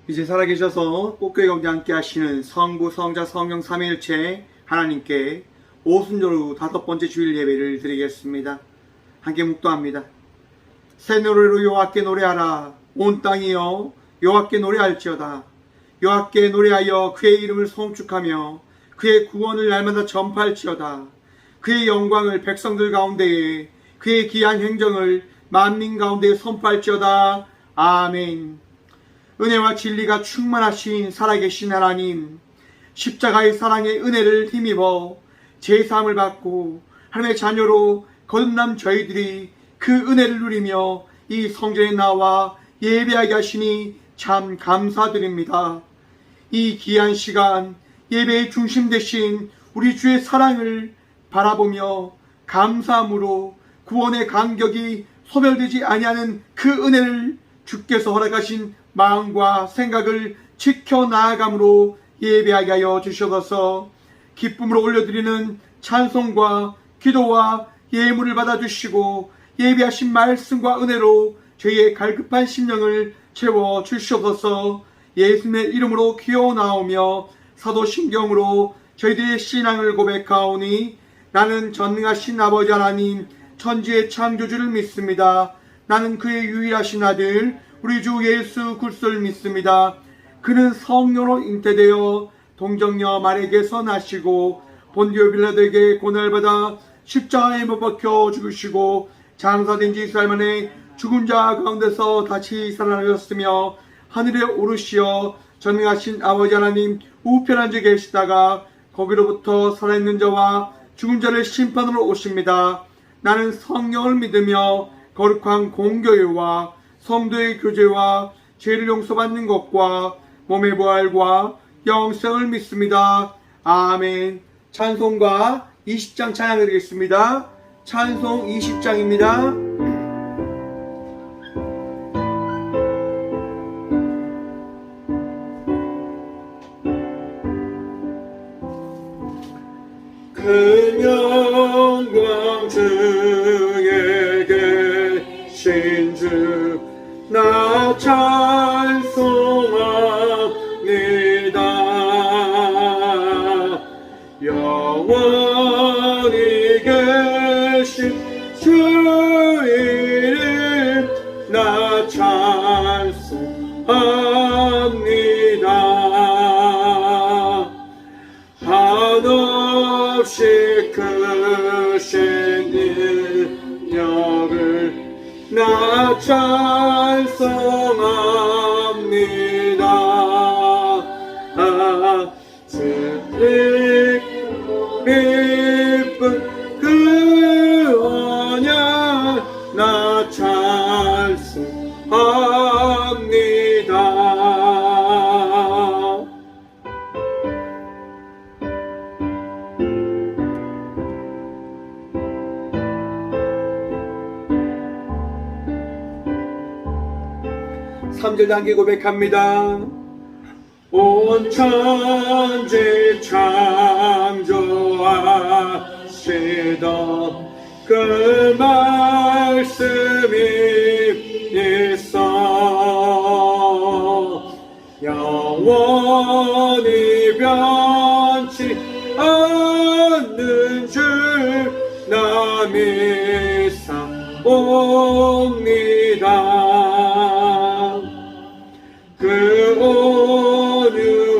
이제 살아계셔서 꽃교회 경제 함께 하시는 성부, 성자, 성령 삼위일체 하나님께 오순절후 5번째 주일 예배를 드리겠습니다. 함께 묵도합니다. 새 노래로 여호와께 노래하라. 온 땅이여 여호와께 노래할지어다. 여호와께 노래하여 그의 이름을 송축하며 그의 구원을 날마다 전파할지어다. 그의 영광을 백성들 가운데에, 그의 기한 행정을 만민 가운데에 선포할지어다. 아멘. 은혜와 진리가 충만하신 살아계신 하나님, 십자가의 사랑의 은혜를 힘입어 제사함을 받고 하나님의 자녀로 거듭난 저희들이 그 은혜를 누리며 이 성전에 나와 예배하게 하시니 참 감사드립니다. 이 귀한 시간 예배의 중심 되신 우리 주의 사랑을 바라보며 감사함으로 구원의 간격이 소멸되지 아니하는 그 은혜를 주께서 허락하신 마음과 생각을 지켜나아감으로 예배하게 하여 주셔서 기쁨으로 올려드리는 찬송과 기도와 예물을 받아주시고 예배하신 말씀과 은혜로 저희의 갈급한 심령을 채워주셔서 예수님의 이름으로 기어나오며 사도신경으로 저희들의 신앙을 고백하오니 나는 전능하신 아버지 하나님 천지의 창조주를 믿습니다. 나는 그의 유일하신 아들 우리 주 예수 그리스도를 믿습니다. 그는 성령으로 잉태되어 동정녀 마리아에게서 나시고 본디오 빌라도에게 고난받아 십자가에 못 박혀 죽으시고 장사된 지 4일 만에 죽은 자 가운데서 다시 살아나셨으며 하늘에 오르시어 전능하신 아버지 하나님 우편 앉아 계시다가 거기로부터 살아있는 자와 죽은 자를 심판으로 오십니다. 나는 성령을 믿으며 거룩한 공교회와 성도의 교제와 죄를 용서받는 것과 몸의 부활과 영생을 믿습니다. 아멘. 찬송가 20장 찬양 드리겠습니다. 찬송 20장입니다. 큰 영광 중에 계신 주 나 찬송합니다. 영원히 계신 주 이름 나 찬송합니다. 한없이 크신 인력을 나 찬송합니다. 기쁜 그 언약 나 찬송합니다. 삼 절 단계 고백합니다. 온 천지 창조하시던 그 말씀이 있어 영원히 변치 않는 줄 나 믿사옵니다. 그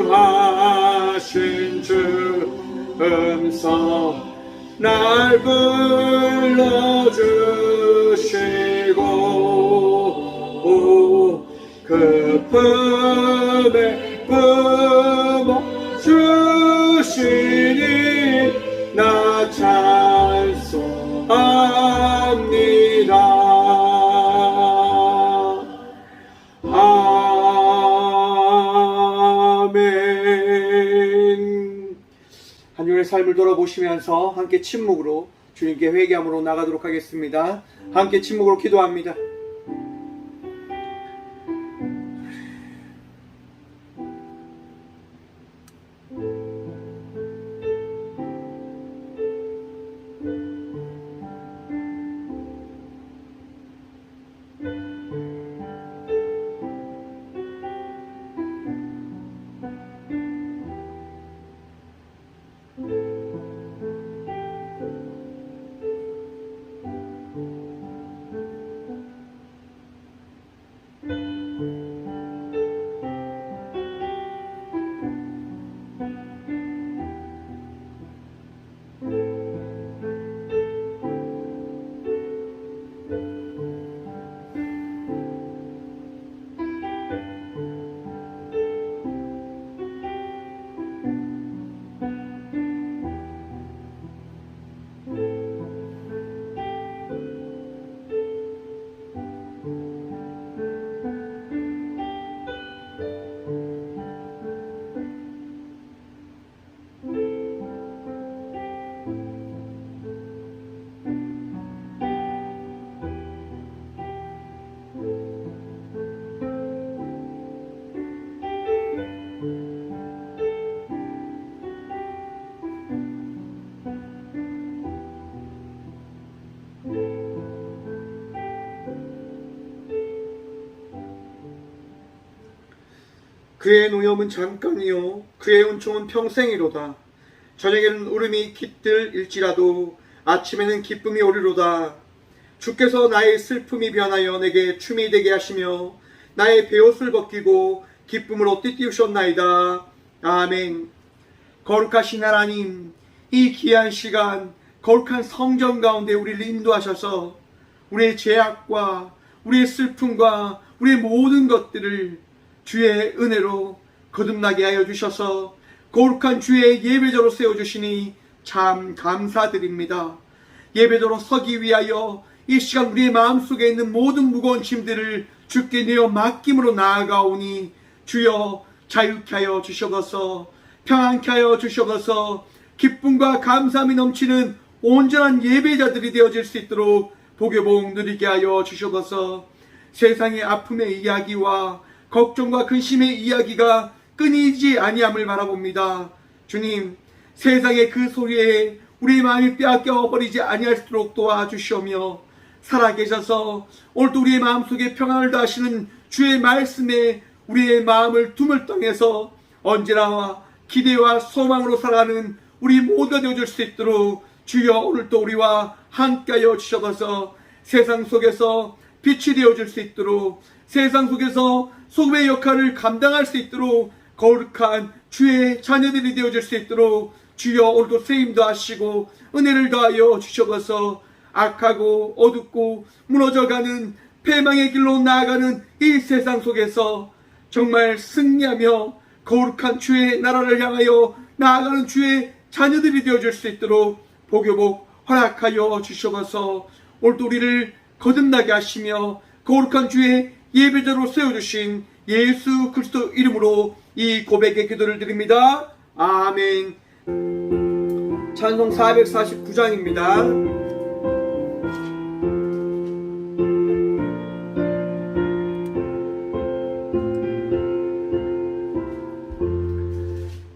온유하신 주 음성 날 불러주시고 그 품에 품어 주시니 나 찬송합니다. 한 주의 삶을 돌아보시면서 함께 침묵으로 주님께 회개함으로 나가도록 하겠습니다. 함께 침묵으로 기도합니다. 그의 노염은 잠깐이요 그의 은총은 평생이로다. 저녁에는 울음이 깃들일지라도 아침에는 기쁨이 오리로다. 주께서 나의 슬픔이 변하여 내게 춤이 되게 하시며 나의 베옷을 벗기고 기쁨으로 띠띠우셨나이다. 아멘. 거룩하신 하나님, 이 귀한 시간 거룩한 성전 가운데 우리를 인도하셔서 우리의 죄악과 우리의 슬픔과 우리의 모든 것들을 주의 은혜로 거듭나게 하여 주셔서 거룩한 주의 예배자로 세워주시니 참 감사드립니다. 예배자로 서기 위하여 이 시간 우리의 마음속에 있는 모든 무거운 짐들을 주께 내어 맡김으로 나아가오니 주여 자유케 하여 주시옵소서. 평안케 하여 주시옵소서. 기쁨과 감사함이 넘치는 온전한 예배자들이 되어질 수 있도록 복의 복 누리게 하여 주시옵소서. 세상의 아픔의 이야기와 걱정과 근심의 이야기가 끊이지 아니함을 바라봅니다. 주님, 세상의 그 소리에 우리 마음이 빼앗겨 버리지 아니할수록 도와주시오며 살아계셔서 오늘도 우리의 마음속에 평안을 다하시는 주의 말씀에 우리의 마음을 두물떠내서 언제나 기대와 소망으로 살아가는 우리 모두가 되어줄 수 있도록 주여 오늘도 우리와 함께하여 주셔서 세상 속에서 빛이 되어줄 수 있도록 세상 속에서 소금의 역할을 감당할 수 있도록 거룩한 주의 자녀들이 되어줄 수 있도록 주여 오늘도 세임도 하시고 은혜를 더하여 주셔서 악하고 어둡고 무너져가는 패망의 길로 나아가는 이 세상 속에서 정말 승리하며 거룩한 주의 나라를 향하여 나아가는 주의 자녀들이 되어줄 수 있도록 복의 복 허락하여 주셔서 오늘도 우리를 거듭나게 하시며 거룩한 주의 예배자로 세워주신 예수 그리스도 이름으로 이 고백의 기도를 드립니다. 아멘. 찬송 449장입니다.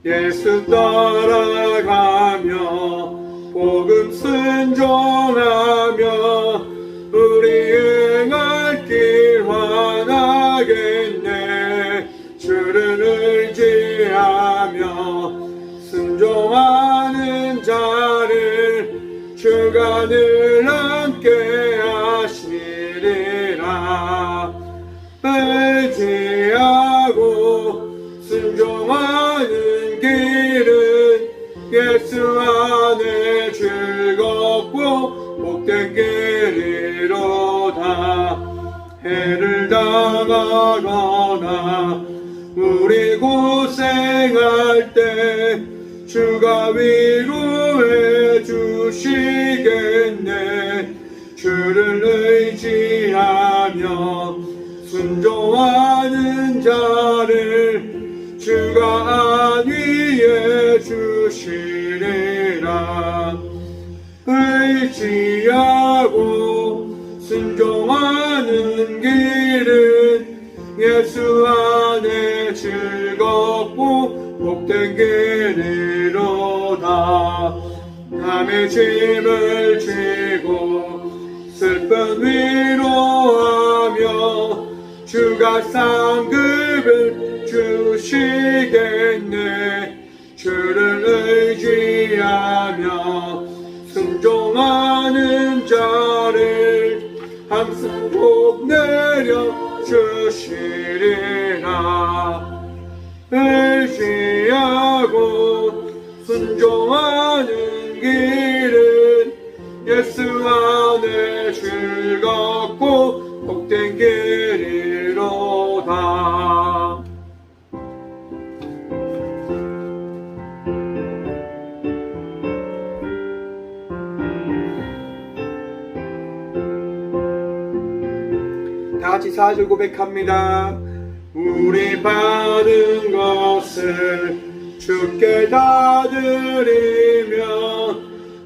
예수 따라가며 복음 순종하며 우리 행할 길 환하겠네. 주를 의지하며 순종하는 자를 주가 늘 함께 하시리라. 의지하고 순종하는 길은 예수 안에 즐겁고 복된 길이로다. 해를 당하거나 우리 고생할 때 주가 위로해 주시겠네. 주를 의지하며 순종하는 자를 주가 안위해 주시리라. 의지하고 순종하는 길은 예수 안에 즐겁고 복된 길이로다. 남의 짐을 지고 슬픈 위로하며 주가 상급을 주시겠네. 주를 의지하며 순종하는 자를 항상 복 내려 주시리라. 의지하고 순종하는 길은 예수 안에 즐겁고 복된 길이로다. 다같이 4절 고백합니다. 우리 받은 것을 주께 다 드리며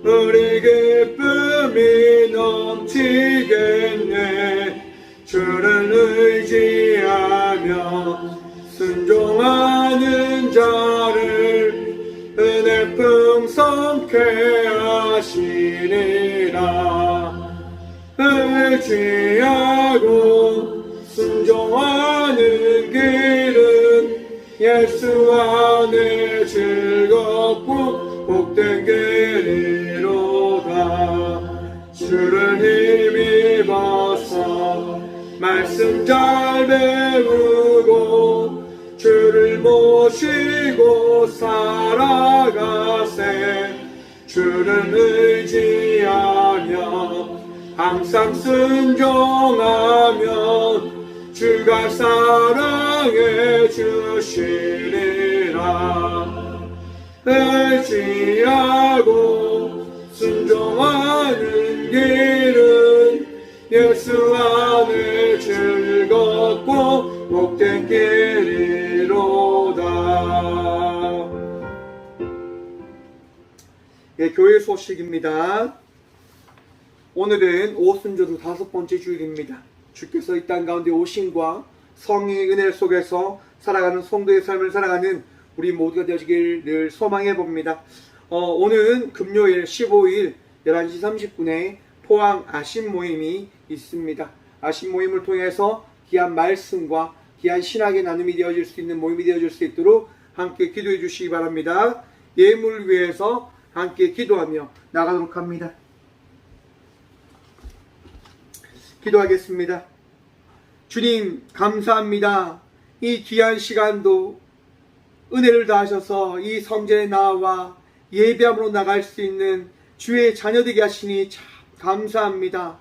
우리 기쁨이 넘치겠네. 주를 의지하며 순종하는 자를 은혜 풍성케 하시리라. 의지하고 순종하는 길은 말씀 잘 배우고 주를 모시고 살아가세. 주를 의지하며 항상 순종하면 주가 사랑해 주시리라. 의지하고 순종하는 길은 예수 안에 즐겁고 복된 길이로다. 예, 교회 소식입니다. 오늘은 오순절 5번째 주일입니다. 주께서 이 땅 가운데 오심과 성령의 은혜 속에서 살아가는 성도의 삶을 살아가는 우리 모두가 되어지길 늘 소망해 봅니다. 오늘은 금요일 15일 11시 30분에 포항 아심 모임이 있습니다. 아심 모임을 통해서 귀한 말씀과 귀한 신학의 나눔이 되어질 수 있는 모임이 되어질 수 있도록 함께 기도해 주시기 바랍니다. 예물을 위해서 함께 기도하며 나가도록 합니다. 기도하겠습니다. 주님 감사합니다. 이 귀한 시간도 은혜를 다하셔서 이 성전에 나와 예배함으로 나갈 수 있는 주의 자녀되게 하시니 참 감사합니다.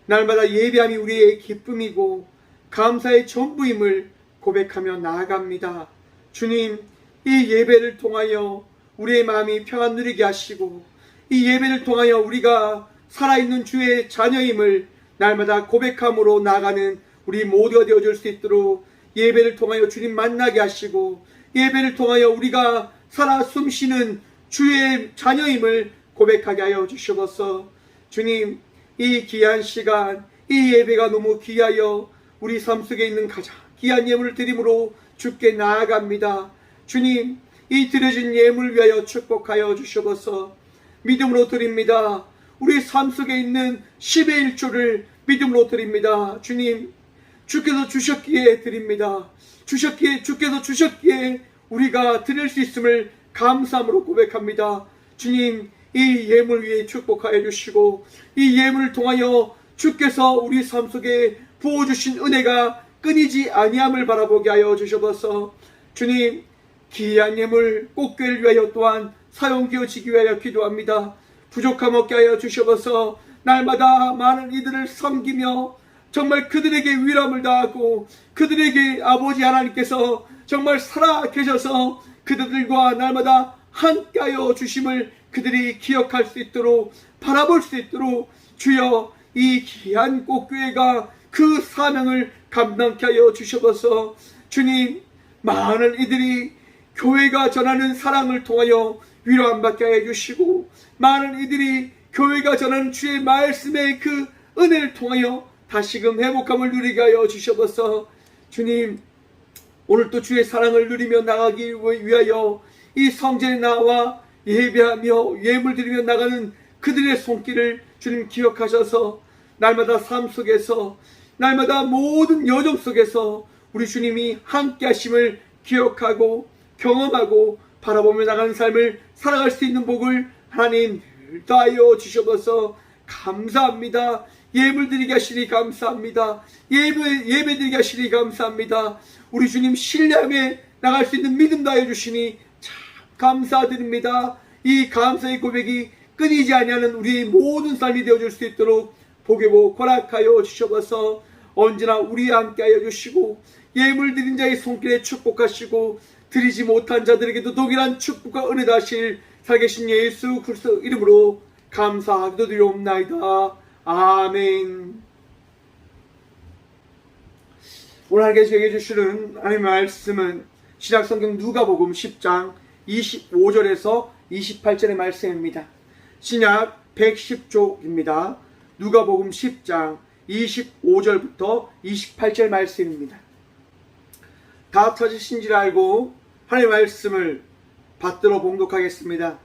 날마다 예배함이 우리의 기쁨이고 감사의 전부임을 고백하며 나아갑니다. 주님, 이 예배를 통하여 우리의 마음이 평안 누리게 하시고 이 예배를 통하여 우리가 살아있는 주의 자녀임을 날마다 고백함으로 나아가는 우리 모두가 되어줄 수 있도록 예배를 통하여 주님 만나게 하시고 예배를 통하여 우리가 살아 숨쉬는 주의 자녀임을 고백하게 하여 주시옵소서. 주님, 이 귀한 시간, 이 예배가 너무 귀하여 우리 삶 속에 있는 가장 귀한 예물을 드림으로 주께 나아갑니다. 주님, 이 드려진 예물을 위하여 축복하여 주시옵소서. 믿음으로 드립니다. 우리 삶 속에 있는 10의 1조를 믿음으로 드립니다. 주님, 주께서 주셨기에 드립니다. 주께서 주셨기에 우리가 드릴 수 있음을 감사함으로 고백합니다. 주님, 이 예물 위에 축복하여 주시고 이 예물을 통하여 주께서 우리 삶 속에 부어주신 은혜가 끊이지 아니함을 바라보게 하여 주셔서 주님, 귀한 예물 꽃교회를 위하여 또한 사용되어지기 위하여 기도합니다. 부족함 없게 하여 주셔서 날마다 많은 이들을 섬기며 정말 그들에게 위람을 다하고 그들에게 아버지 하나님께서 정말 살아 계셔서 그들과 날마다 함께하여 주심을 그들이 기억할 수 있도록 바라볼 수 있도록 주여 이 귀한 꽃교회가 그 사명을 감당케 하여 주셔서 주님, 많은 이들이 교회가 전하는 사랑을 통하여 위로 안 받게 하여 주시고 많은 이들이 교회가 전하는 주의 말씀의 그 은혜를 통하여 다시금 회복함을 누리게 하여 주셔서 주님, 오늘 또 주의 사랑을 누리며 나가기 위하여 이 성전에 나와 예배하며 예물 드리며 나가는 그들의 손길을 주님 기억하셔서 날마다 삶 속에서 날마다 모든 여정 속에서 우리 주님이 함께 하심을 기억하고 경험하고 바라보며 나가는 삶을 살아갈 수 있는 복을 하나님 다하여 주셔서 감사합니다. 예물 드리게 하시니 감사합니다. 예배 드리게 하시니 감사합니다. 우리 주님 신뢰하며 나갈 수 있는 믿음 다해 주시니 참 감사드립니다. 이 감사의 고백이 끊이지 아니하는 우리 모든 삶이 되어줄 수 있도록 복의 복 허락하여 주셔서 언제나 우리와 함께하여 주시고 예물 드린 자의 손길에 축복하시고 드리지 못한 자들에게도 동일한 축복과 은혜 다실 살계신 예수 그리스도 이름으로 감사하기도 드리옵나이다. 아멘. 오늘 함께 저에게 주시는 하나님의 말씀은 신약성경 누가복음 10장 25절에서 28절의 말씀입니다. 신약 110쪽입니다. 누가복음 10장 25절부터 28절 말씀입니다. 다 찾으신 줄 알고 하나님의 말씀을 받들어 봉독하겠습니다.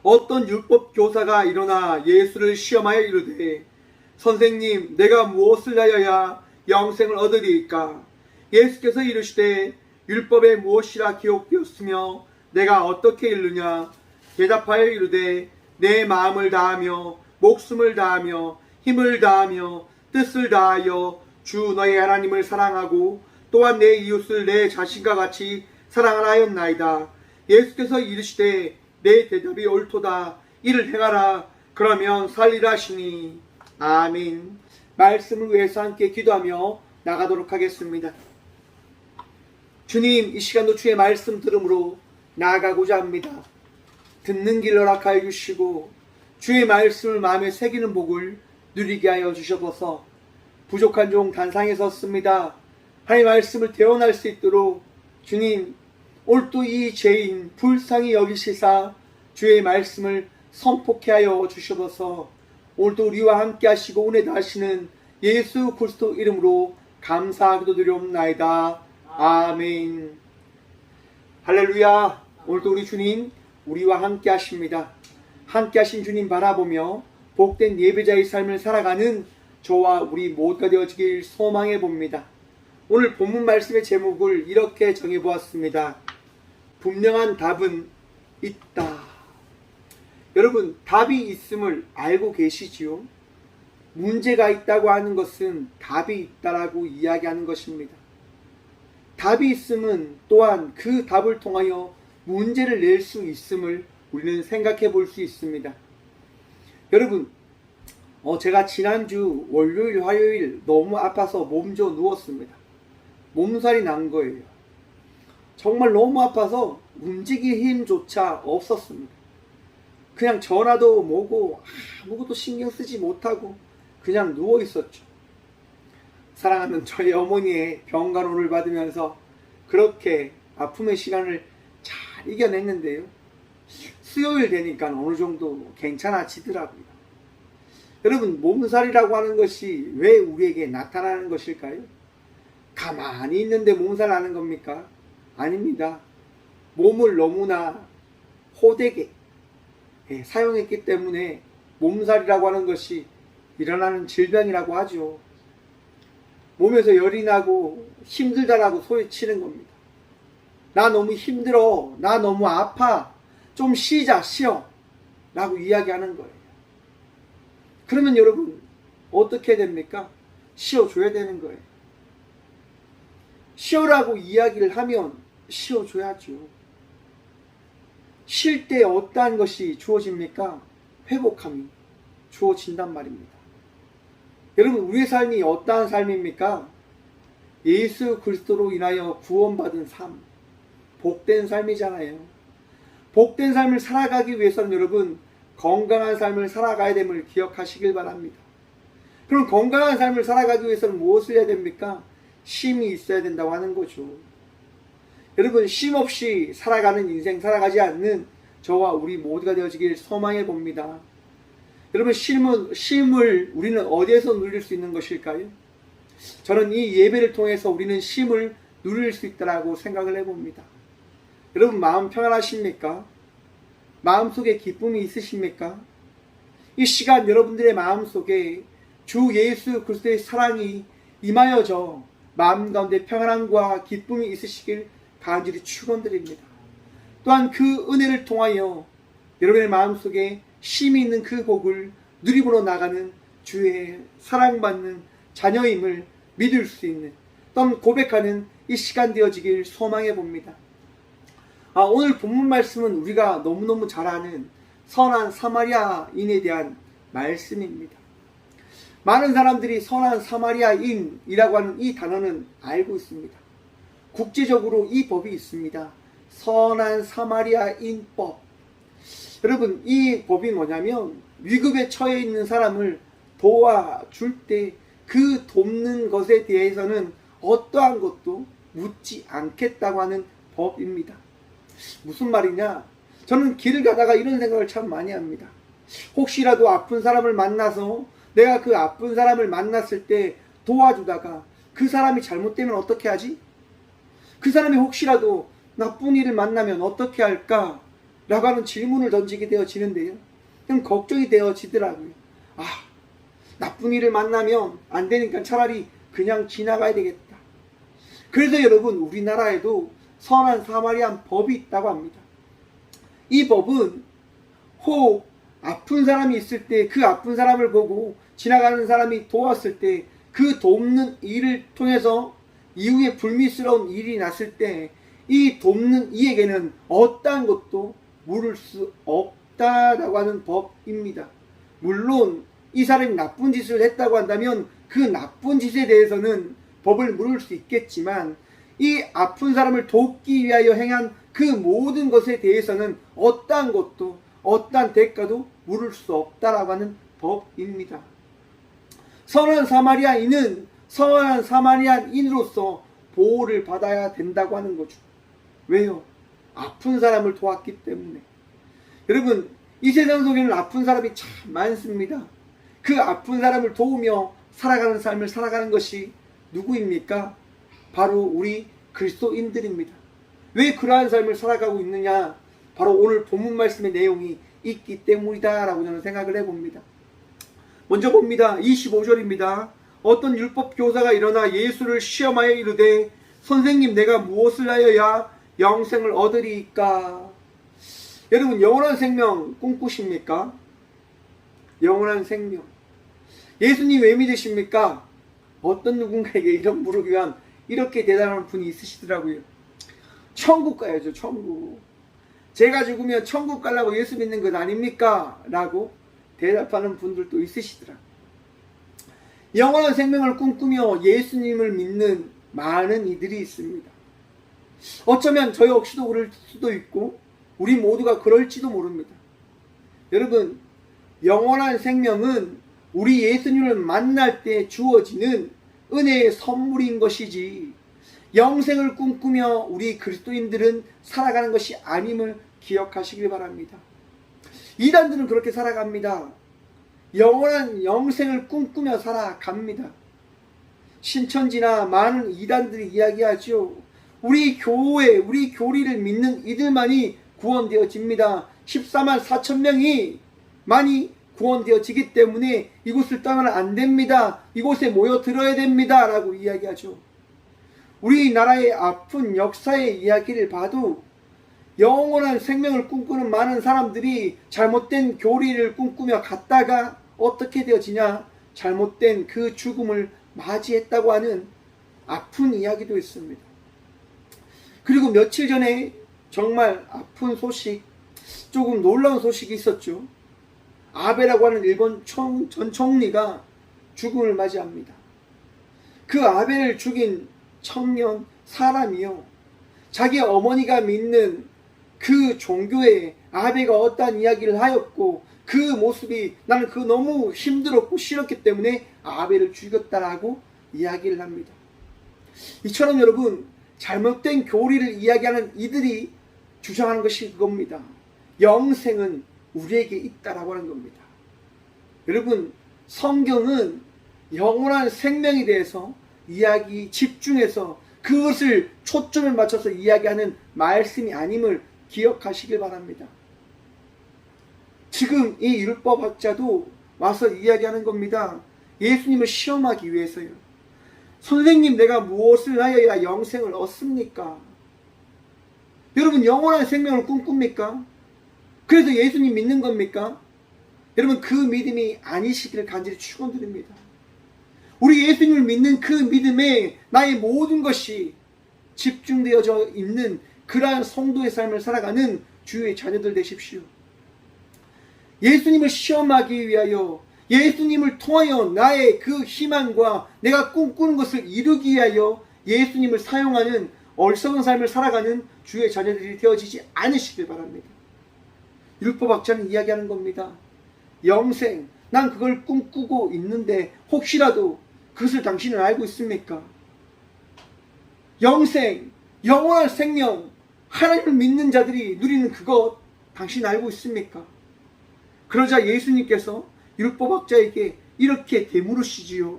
어떤 율법 교사가 일어나 예수를 시험하여 이르되 선생님, 내가 무엇을 하여야 영생을 얻으리이까? 예수께서 이르시되 율법에 무엇이라 기록되었으며 내가 어떻게 읽느냐? 대답하여 이르되 내 마음을 다하며 목숨을 다하며 힘을 다하며 뜻을 다하여 주 너의 하나님을 사랑하고 또한 내 이웃을 내 자신과 같이 사랑하라 하였나이다. 예수께서 이르시되 내 대답이 옳도다. 이를 행하라. 그러면 살리라 하시니. 아멘. 말씀을 위해서 함께 기도하며 나가도록 하겠습니다. 주님, 이 시간도 주의 말씀 들음으로 나아가고자 합니다. 듣는 길 허락하여 주시고 주의 말씀을 마음에 새기는 복을 누리게 하여 주셔서 부족한 종 단상에 섰습니다. 하나님의 말씀을 대언할 수 있도록 주님, 오늘도 이 죄인 불쌍히 여기시사 주의 말씀을 선포케 하여 주셔서 오늘도 우리와 함께 하시고 은혜 다하시는 예수 그리스도 이름으로 감사하기도 드리옵나이다. 아멘. 할렐루야. 오늘도 우리 주님 우리와 함께 하십니다. 함께 하신 주님 바라보며 복된 예배자의 삶을 살아가는 저와 우리 모두가 되어지길 소망해 봅니다. 오늘 본문 말씀의 제목을 이렇게 정해보았습니다. 분명한 답은 있다. 여러분, 답이 있음을 알고 계시지요? 문제가 있다고 하는 것은 답이 있다라고 이야기하는 것입니다. 답이 있음은 또한 그 답을 통하여 문제를 낼 수 있음을 우리는 생각해 볼 수 있습니다. 여러분, 제가 지난주 월요일, 화요일 너무 아파서 몸져 누웠습니다. 몸살이 난 거예요. 정말 너무 아파서 움직일 힘조차 없었습니다. 그냥 전화도 뭐고 아무것도 신경 쓰지 못하고 그냥 누워 있었죠. 사랑하는 저희 어머니의 병간호를 받으면서 그렇게 아픔의 시간을 잘 이겨냈는데요. 수요일 되니까 어느 정도 괜찮아지더라고요. 여러분, 몸살이라고 하는 것이 왜 우리에게 나타나는 것일까요? 가만히 있는데 몸살 나는 겁니까? 아닙니다. 몸을 너무나 호되게 사용했기 때문에 몸살이라고 하는 것이 일어나는 질병이라고 하죠. 몸에서 열이 나고 힘들다라고 소리치는 겁니다. 나 너무 힘들어. 나 너무 아파. 좀 쉬자, 쉬어. 라고 이야기하는 거예요. 그러면 여러분, 어떻게 됩니까? 쉬어줘야 되는 거예요. 쉬어라고 이야기를 하면 쉬어줘야죠. 쉴 때 어떠한 것이 주어집니까? 회복함이 주어진단 말입니다. 여러분, 우리의 삶이 어떠한 삶입니까? 예수 그리스도로 인하여 구원받은 삶, 복된 삶이잖아요. 복된 삶을 살아가기 위해서는 여러분, 건강한 삶을 살아가야 됨을 기억하시길 바랍니다. 그럼 건강한 삶을 살아가기 위해서는 무엇을 해야 됩니까? 쉼이 있어야 된다고 하는 거죠. 여러분, 쉼 없이 살아가는 인생, 살아가지 않는 저와 우리 모두가 되어지길 소망해 봅니다. 여러분, 쉼을 우리는 어디에서 누릴 수 있는 것일까요? 저는 이 예배를 통해서 우리는 쉼을 누릴 수 있다고 생각을 해봅니다. 여러분, 마음 평안하십니까? 마음속에 기쁨이 있으십니까? 이 시간 여러분들의 마음속에 주 예수 그리스도의 사랑이 임하여져 마음 가운데 평안함과 기쁨이 있으시길 간절히 축원드립니다. 또한 그 은혜를 통하여 여러분의 마음속에 쉼이 있는 그 복을 누리므로 나가는 주의 사랑받는 자녀임을 믿을 수 있는, 또한 고백하는 이 시간 되어지길 소망해 봅니다. 오늘 본문 말씀은 우리가 너무너무 잘 아는 선한 사마리아인에 대한 말씀입니다. 많은 사람들이 선한 사마리아인이라고 하는 이 단어는 알고 있습니다. 국제적으로 이 법이 있습니다. 선한 사마리아인법. 여러분, 이 법이 뭐냐면 위급에 처해 있는 사람을 도와줄 때 그 돕는 것에 대해서는 어떠한 것도 묻지 않겠다고 하는 법입니다. 무슨 말이냐? 저는 길을 가다가 이런 생각을 참 많이 합니다. 혹시라도 아픈 사람을 만나서 내가 그 아픈 사람을 만났을 때 도와주다가 그 사람이 잘못되면 어떻게 하지? 그 사람이 혹시라도 나쁜 일을 만나면 어떻게 할까? 라고 하는 질문을 던지게 되어지는데요. 그냥 걱정이 되어지더라고요. 나쁜 일을 만나면 안 되니까 차라리 그냥 지나가야 되겠다. 그래서 여러분, 우리나라에도 선한 사마리안 법이 있다고 합니다. 이 법은 혹 아픈 사람이 있을 때 그 아픈 사람을 보고 지나가는 사람이 도왔을 때 그 돕는 일을 통해서 이후에 불미스러운 일이 났을 때 이 돕는 이에게는 어떠한 것도 물을 수 없다라고 하는 법입니다. 물론 이 사람이 나쁜 짓을 했다고 한다면 그 나쁜 짓에 대해서는 법을 물을 수 있겠지만 이 아픈 사람을 돕기 위하여 행한 그 모든 것에 대해서는 어떠한 것도 어떠한 대가도 물을 수 없다라고 하는 법입니다. 선한 사마리아인은 선한 사마리아인으로서 보호를 받아야 된다고 하는 거죠. 왜요? 아픈 사람을 도왔기 때문에. 여러분, 이 세상 속에는 아픈 사람이 참 많습니다. 그 아픈 사람을 도우며 살아가는 삶을 살아가는 것이 누구입니까? 바로 우리 그리스도인들입니다. 왜 그러한 삶을 살아가고 있느냐? 바로 오늘 본문 말씀의 내용이 있기 때문이다 라고 저는 생각을 해봅니다. 먼저 봅니다. 25절입니다. 어떤 율법 교사가 일어나 예수를 시험하여 이르되 선생님, 내가 무엇을 하여야 영생을 얻으리이까? 여러분, 영원한 생명 꿈꾸십니까? 영원한 생명. 예수님 왜 믿으십니까? 어떤 누군가에게 이런 물어보기 위한 이렇게 대단한 분이 있으시더라고요. 천국 가야죠, 천국. 제가 죽으면 천국 가려고 예수 믿는 것 아닙니까? 라고 대답하는 분들도 있으시더라. 영원한 생명을 꿈꾸며 예수님을 믿는 많은 이들이 있습니다. 어쩌면 저 역시도 그럴 수도 있고 우리 모두가 그럴지도 모릅니다. 여러분, 영원한 생명은 우리 예수님을 만날 때 주어지는 은혜의 선물인 것이지 영생을 꿈꾸며 우리 그리스도인들은 살아가는 것이 아님을 기억하시길 바랍니다. 이단들은 그렇게 살아갑니다. 영원한 영생을 꿈꾸며 살아갑니다. 신천지나 많은 이단들이 이야기하죠. 우리 교회, 우리 교리를 믿는 이들만이 구원되어집니다. 14만 4천 명이 많이 구원되어지기 때문에 이곳을 떠나면 안 됩니다. 이곳에 모여들어야 됩니다. 라고 이야기하죠. 우리나라의 아픈 역사의 이야기를 봐도 영원한 생명을 꿈꾸는 많은 사람들이 잘못된 교리를 꿈꾸며 갔다가 어떻게 되어지냐? 잘못된 그 죽음을 맞이했다고 하는 아픈 이야기도 있습니다. 그리고 며칠 전에 정말 아픈 소식, 조금 놀라운 소식이 있었죠. 아베라고 하는 일본 전 총리가 죽음을 맞이합니다. 그 아베를 죽인 청년 사람이요, 자기 어머니가 믿는 그 종교에 아베가 어떠한 이야기를 하였고 그 모습이 나는 그 너무 힘들었고 싫었기 때문에 아베를 죽였다라고 이야기를 합니다. 이처럼 여러분, 잘못된 교리를 이야기하는 이들이 주장하는 것이 그겁니다. 영생은 우리에게 있다라고 하는 겁니다. 여러분, 성경은 영원한 생명에 대해서 집중해서 그것을 초점을 맞춰서 이야기하는 말씀이 아님을 기억하시길 바랍니다. 지금 이 율법학자도 와서 이야기하는 겁니다. 예수님을 시험하기 위해서요. 선생님, 내가 무엇을 하여야 영생을 얻습니까? 여러분, 영원한 생명을 꿈꿉니까? 그래서 예수님 믿는 겁니까? 여러분, 그 믿음이 아니시기를 간절히 축원드립니다. 우리 예수님을 믿는 그 믿음에 나의 모든 것이 집중되어져 있는 그러한 성도의 삶을 살아가는 주의 자녀들 되십시오. 예수님을 시험하기 위하여, 예수님을 통하여 나의 그 희망과 내가 꿈꾸는 것을 이루기 위하여 예수님을 사용하는 어리석은 삶을 살아가는 주의 자녀들이 되어지지 않으시길 바랍니다. 율법학자는 이야기하는 겁니다. 영생, 난 그걸 꿈꾸고 있는데 혹시라도 그것을 당신은 알고 있습니까? 영생, 영원한 생명, 하나님을 믿는 자들이 누리는 그것 당신 알고 있습니까? 그러자 예수님께서 율법학자에게 이렇게 되물으시지요.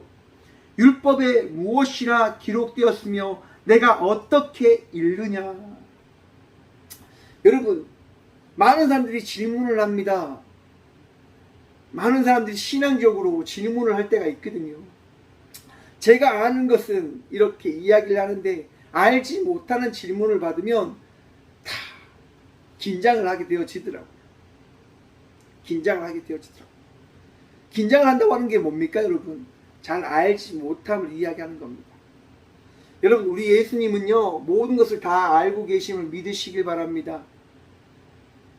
율법에 무엇이라 기록되었으며 내가 어떻게 읽느냐? 여러분, 많은 사람들이 질문을 합니다. 많은 사람들이 신앙적으로 질문을 할 때가 있거든요. 제가 아는 것은 이렇게 이야기를 하는데 알지 못하는 질문을 받으면 다 긴장을 하게 되어지더라고요. 긴장을 하게 되어지더라고요. 긴장을 한다고 하는 게 뭡니까 여러분? 잘 알지 못함을 이야기하는 겁니다. 여러분 우리 예수님은요 모든 것을 다 알고 계심을 믿으시길 바랍니다.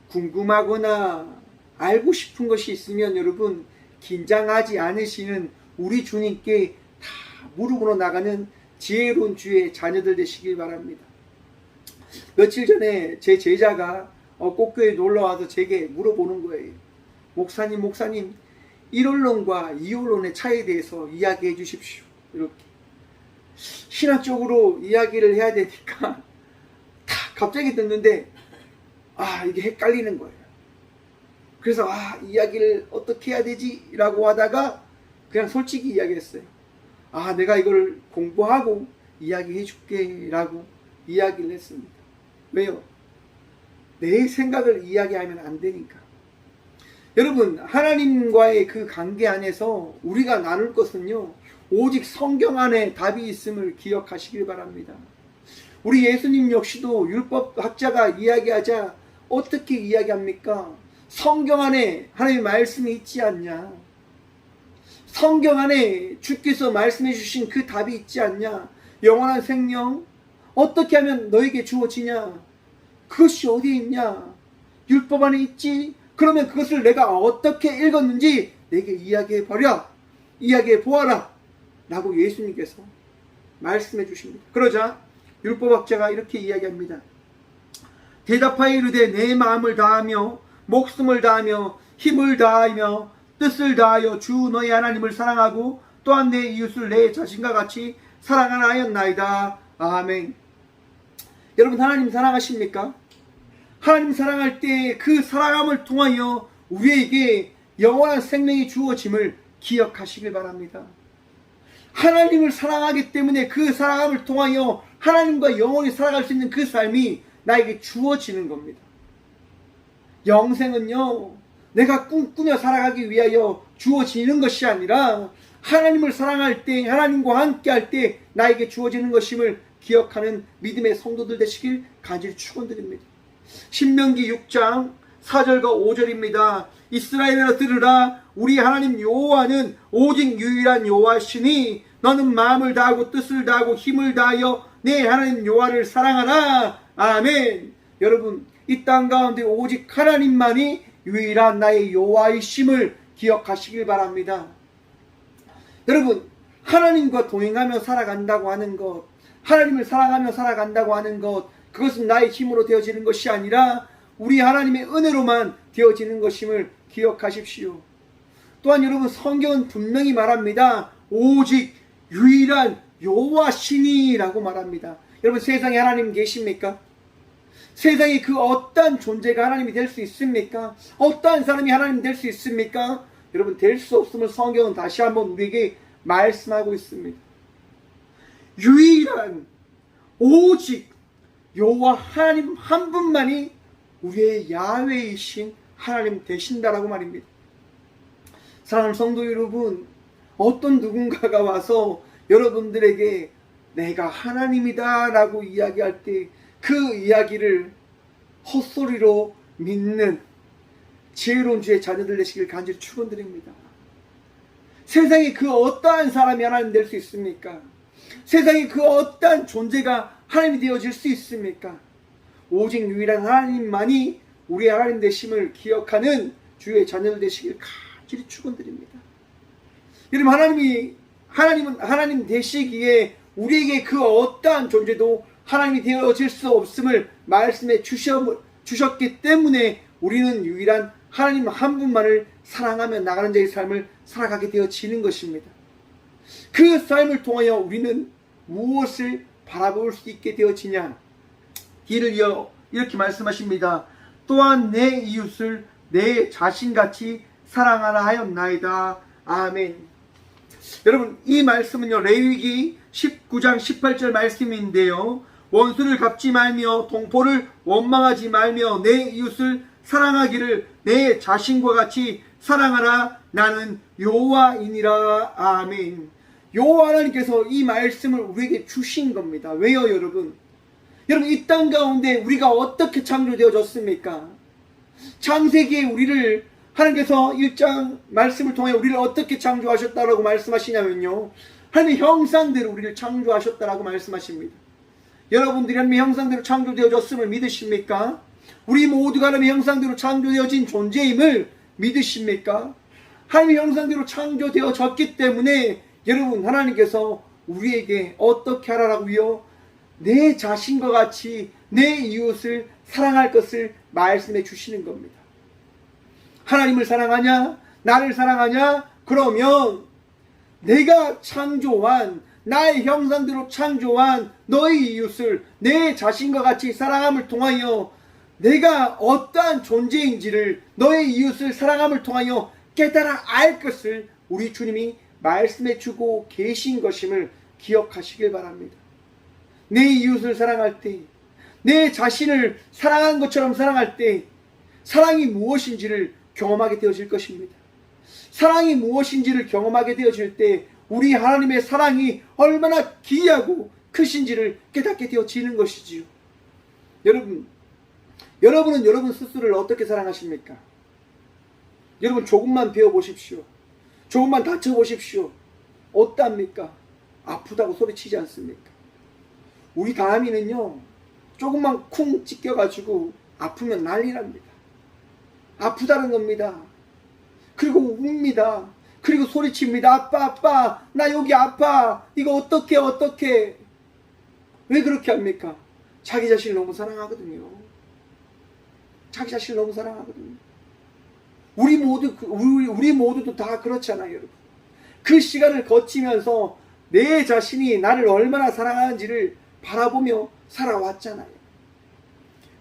궁금하거나 알고 싶은 것이 있으면 여러분 긴장하지 않으시는 우리 주님께 다 물어보러 나가는 지혜로운 주의 자녀들 되시길 바랍니다. 며칠 전에 제 제자가 꽃교에 놀러와서 제게 물어보는 거예요. 목사님 1혼론과 2혼론의 차이에 대해서 이야기해 주십시오. 이렇게 신학적으로 이야기를 해야 되니까 다 갑자기 듣는데 이게 헷갈리는 거예요. 그래서 이야기를 어떻게 해야 되지? 라고 하다가 그냥 솔직히 이야기했어요. 내가 이걸 공부하고 이야기해 줄게 라고 이야기를 했습니다. 왜요? 내 생각을 이야기하면 안 되니까. 여러분 하나님과의 그 관계 안에서 우리가 나눌 것은요 오직 성경 안에 답이 있음을 기억하시길 바랍니다. 우리 예수님 역시도 율법학자가 이야기하자 어떻게 이야기합니까? 성경 안에 하나님의 말씀이 있지 않냐? 성경 안에 주께서 말씀해 주신 그 답이 있지 않냐? 영원한 생명 어떻게 하면 너에게 주어지냐? 그것이 어디에 있냐? 율법 안에 있지? 그러면 그것을 내가 어떻게 읽었는지 내게 이야기해 버려. 이야기해 보아라. 라고 예수님께서 말씀해 주십니다. 그러자 율법학자가 이렇게 이야기합니다. 대답하여 이르되 내 마음을 다하며 목숨을 다하며 힘을 다하며 뜻을 다하여 주 너의 하나님을 사랑하고 또한 내 이웃을 내 자신과 같이 사랑하라 하였나이다. 아멘. 여러분 하나님 사랑하십니까? 하나님 사랑할 때 그 사랑함을 통하여 우리에게 영원한 생명이 주어짐을 기억하시길 바랍니다. 하나님을 사랑하기 때문에 그 사랑함을 통하여 하나님과 영원히 살아갈 수 있는 그 삶이 나에게 주어지는 겁니다. 영생은요 내가 꿈꾸며 살아가기 위하여 주어지는 것이 아니라 하나님을 사랑할 때 하나님과 함께 할 때 나에게 주어지는 것임을 기억하는 믿음의 성도들 되시길 간절히 축원드립니다. 신명기 6장 4절과 5절입니다. 이스라엘아 들으라. 우리 하나님 여호와는 오직 유일한 여호와시니 너는 마음을 다하고 뜻을 다하고 힘을 다하여 내 하나님 여호와를 사랑하라. 아멘. 여러분 이 땅 가운데 오직 하나님만이 유일한 나의 여호와이심을 기억하시길 바랍니다. 여러분 하나님과 동행하며 살아간다고 하는 것, 하나님을 사랑하며 살아간다고 하는 것, 그것은 나의 힘으로 되어지는 것이 아니라 우리 하나님의 은혜로만 되어지는 것임을 기억하십시오. 또한 여러분 성경은 분명히 말합니다. 오직 유일한 여호와시니라고 말합니다. 여러분 세상에 하나님 계십니까? 세상에 그 어떠한 존재가 하나님이 될 수 있습니까? 어떠한 사람이 하나님 될 수 있습니까? 여러분 될 수 없음을 성경은 다시 한번 우리에게 말씀하고 있습니다. 유일한 오직 여호와 하나님 한 분만이 우리의 야훼이신 하나님 되신다라고 말입니다. 사랑하는 성도 여러분, 어떤 누군가가 와서 여러분들에게 내가 하나님이다 라고 이야기할 때 그 이야기를 헛소리로 믿는 지혜로운 주의 자녀들 되시길 간절히 축원드립니다. 세상에 그 어떠한 사람이 하나님 될 수 있습니까? 세상에 그 어떠한 존재가 하나님이 되어질 수 있습니까? 오직 유일한 하나님만이 우리의 하나님 되심을 기억하는 주의 자녀들 되시길 간절히 축원드립니다. 여러분 하나님은 하나님 되시기에 우리에게 그 어떠한 존재도 하나님이 되어질 수 없음을 말씀해 주셨기 때문에 우리는 유일한 하나님 한 분만을 사랑하며 나가는 자의 삶을 살아가게 되어지는 것입니다. 그 삶을 통하여 우리는 무엇을 바라볼 수 있게 되어지냐? 뒤를 이어 이렇게 말씀하십니다. 또한 내 이웃을 내 자신같이 사랑하라 하였나이다. 아멘. 여러분 이 말씀은요 레위기 19장 18절 말씀인데요. 원수를 갚지 말며 동포를 원망하지 말며 내 이웃을 사랑하기를 내 자신과 같이 사랑하라. 나는 여호와이니라. 아멘. 여호와 하나님께서 이 말씀을 우리에게 주신 겁니다. 왜요 여러분? 여러분 이 땅 가운데 우리가 어떻게 창조되어졌습니까? 창세기에 우리를 하나님께서 1장 말씀을 통해 우리를 어떻게 창조하셨다라고 말씀하시냐면요, 하나님의 형상대로 우리를 창조하셨다라고 말씀하십니다. 여러분들이 하나님의 형상대로 창조되어졌음을 믿으십니까? 우리 모두가 하나님의 형상대로 창조되어진 존재임을 믿으십니까? 하나님의 형상대로 창조되어졌기 때문에 여러분, 하나님께서 우리에게 어떻게 하라라고요? 내 자신과 같이 내 이웃을 사랑할 것을 말씀해 주시는 겁니다. 하나님을 사랑하냐? 나를 사랑하냐? 그러면 내가 창조한, 나의 형상대로 창조한 너의 이웃을 내 자신과 같이 사랑함을 통하여 내가 어떠한 존재인지를, 너의 이웃을 사랑함을 통하여 깨달아 알 것을 우리 주님이 말씀해 주고 계신 것임을 기억하시길 바랍니다. 내 이웃을 사랑할 때, 내 자신을 사랑한 것처럼 사랑할 때 사랑이 무엇인지를 경험하게 되어질 것입니다. 사랑이 무엇인지를 경험하게 되어질 때 우리 하나님의 사랑이 얼마나 귀하고 크신지를 깨닫게 되어지는 것이지요. 여러분은 여러분 스스로를 어떻게 사랑하십니까? 여러분, 조금만 배워보십시오. 조금만 다쳐보십시오. 어떻습니까? 아프다고 소리치지 않습니까? 우리 다람이는요, 조금만 쿵 찢겨가지고 아프면 난리납니다. 아프다는 겁니다. 그리고 웁니다. 그리고 소리칩니다. 아빠, 아빠, 나 여기 아파. 이거 어떡해. 왜 그렇게 합니까? 자기 자신을 너무 사랑하거든요. 자기 자신을 너무 사랑하거든요. 우리 모두도 다 그렇잖아요, 여러분. 그 시간을 거치면서 내 자신이 나를 얼마나 사랑하는지를 바라보며 살아왔잖아요.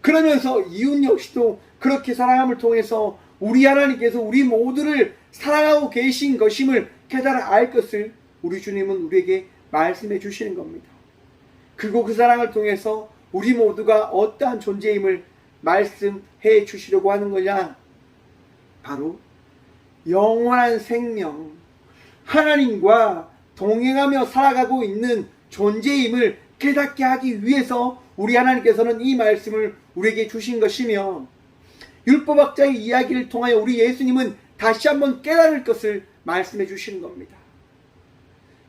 그러면서 이웃 역시도 그렇게 사랑함을 통해서 우리 하나님께서 우리 모두를 사랑하고 계신 것임을 깨달아 알 것을 우리 주님은 우리에게 말씀해 주시는 겁니다. 그리고 그 사랑을 통해서 우리 모두가 어떠한 존재임을 말씀해 주시려고 하는 거냐? 바로 영원한 생명, 하나님과 동행하며 살아가고 있는 존재임을 깨닫게 하기 위해서 우리 하나님께서는 이 말씀을 우리에게 주신 것이며, 율법학자의 이야기를 통하여 우리 예수님은 다시 한번 깨달을 것을 말씀해 주시는 겁니다.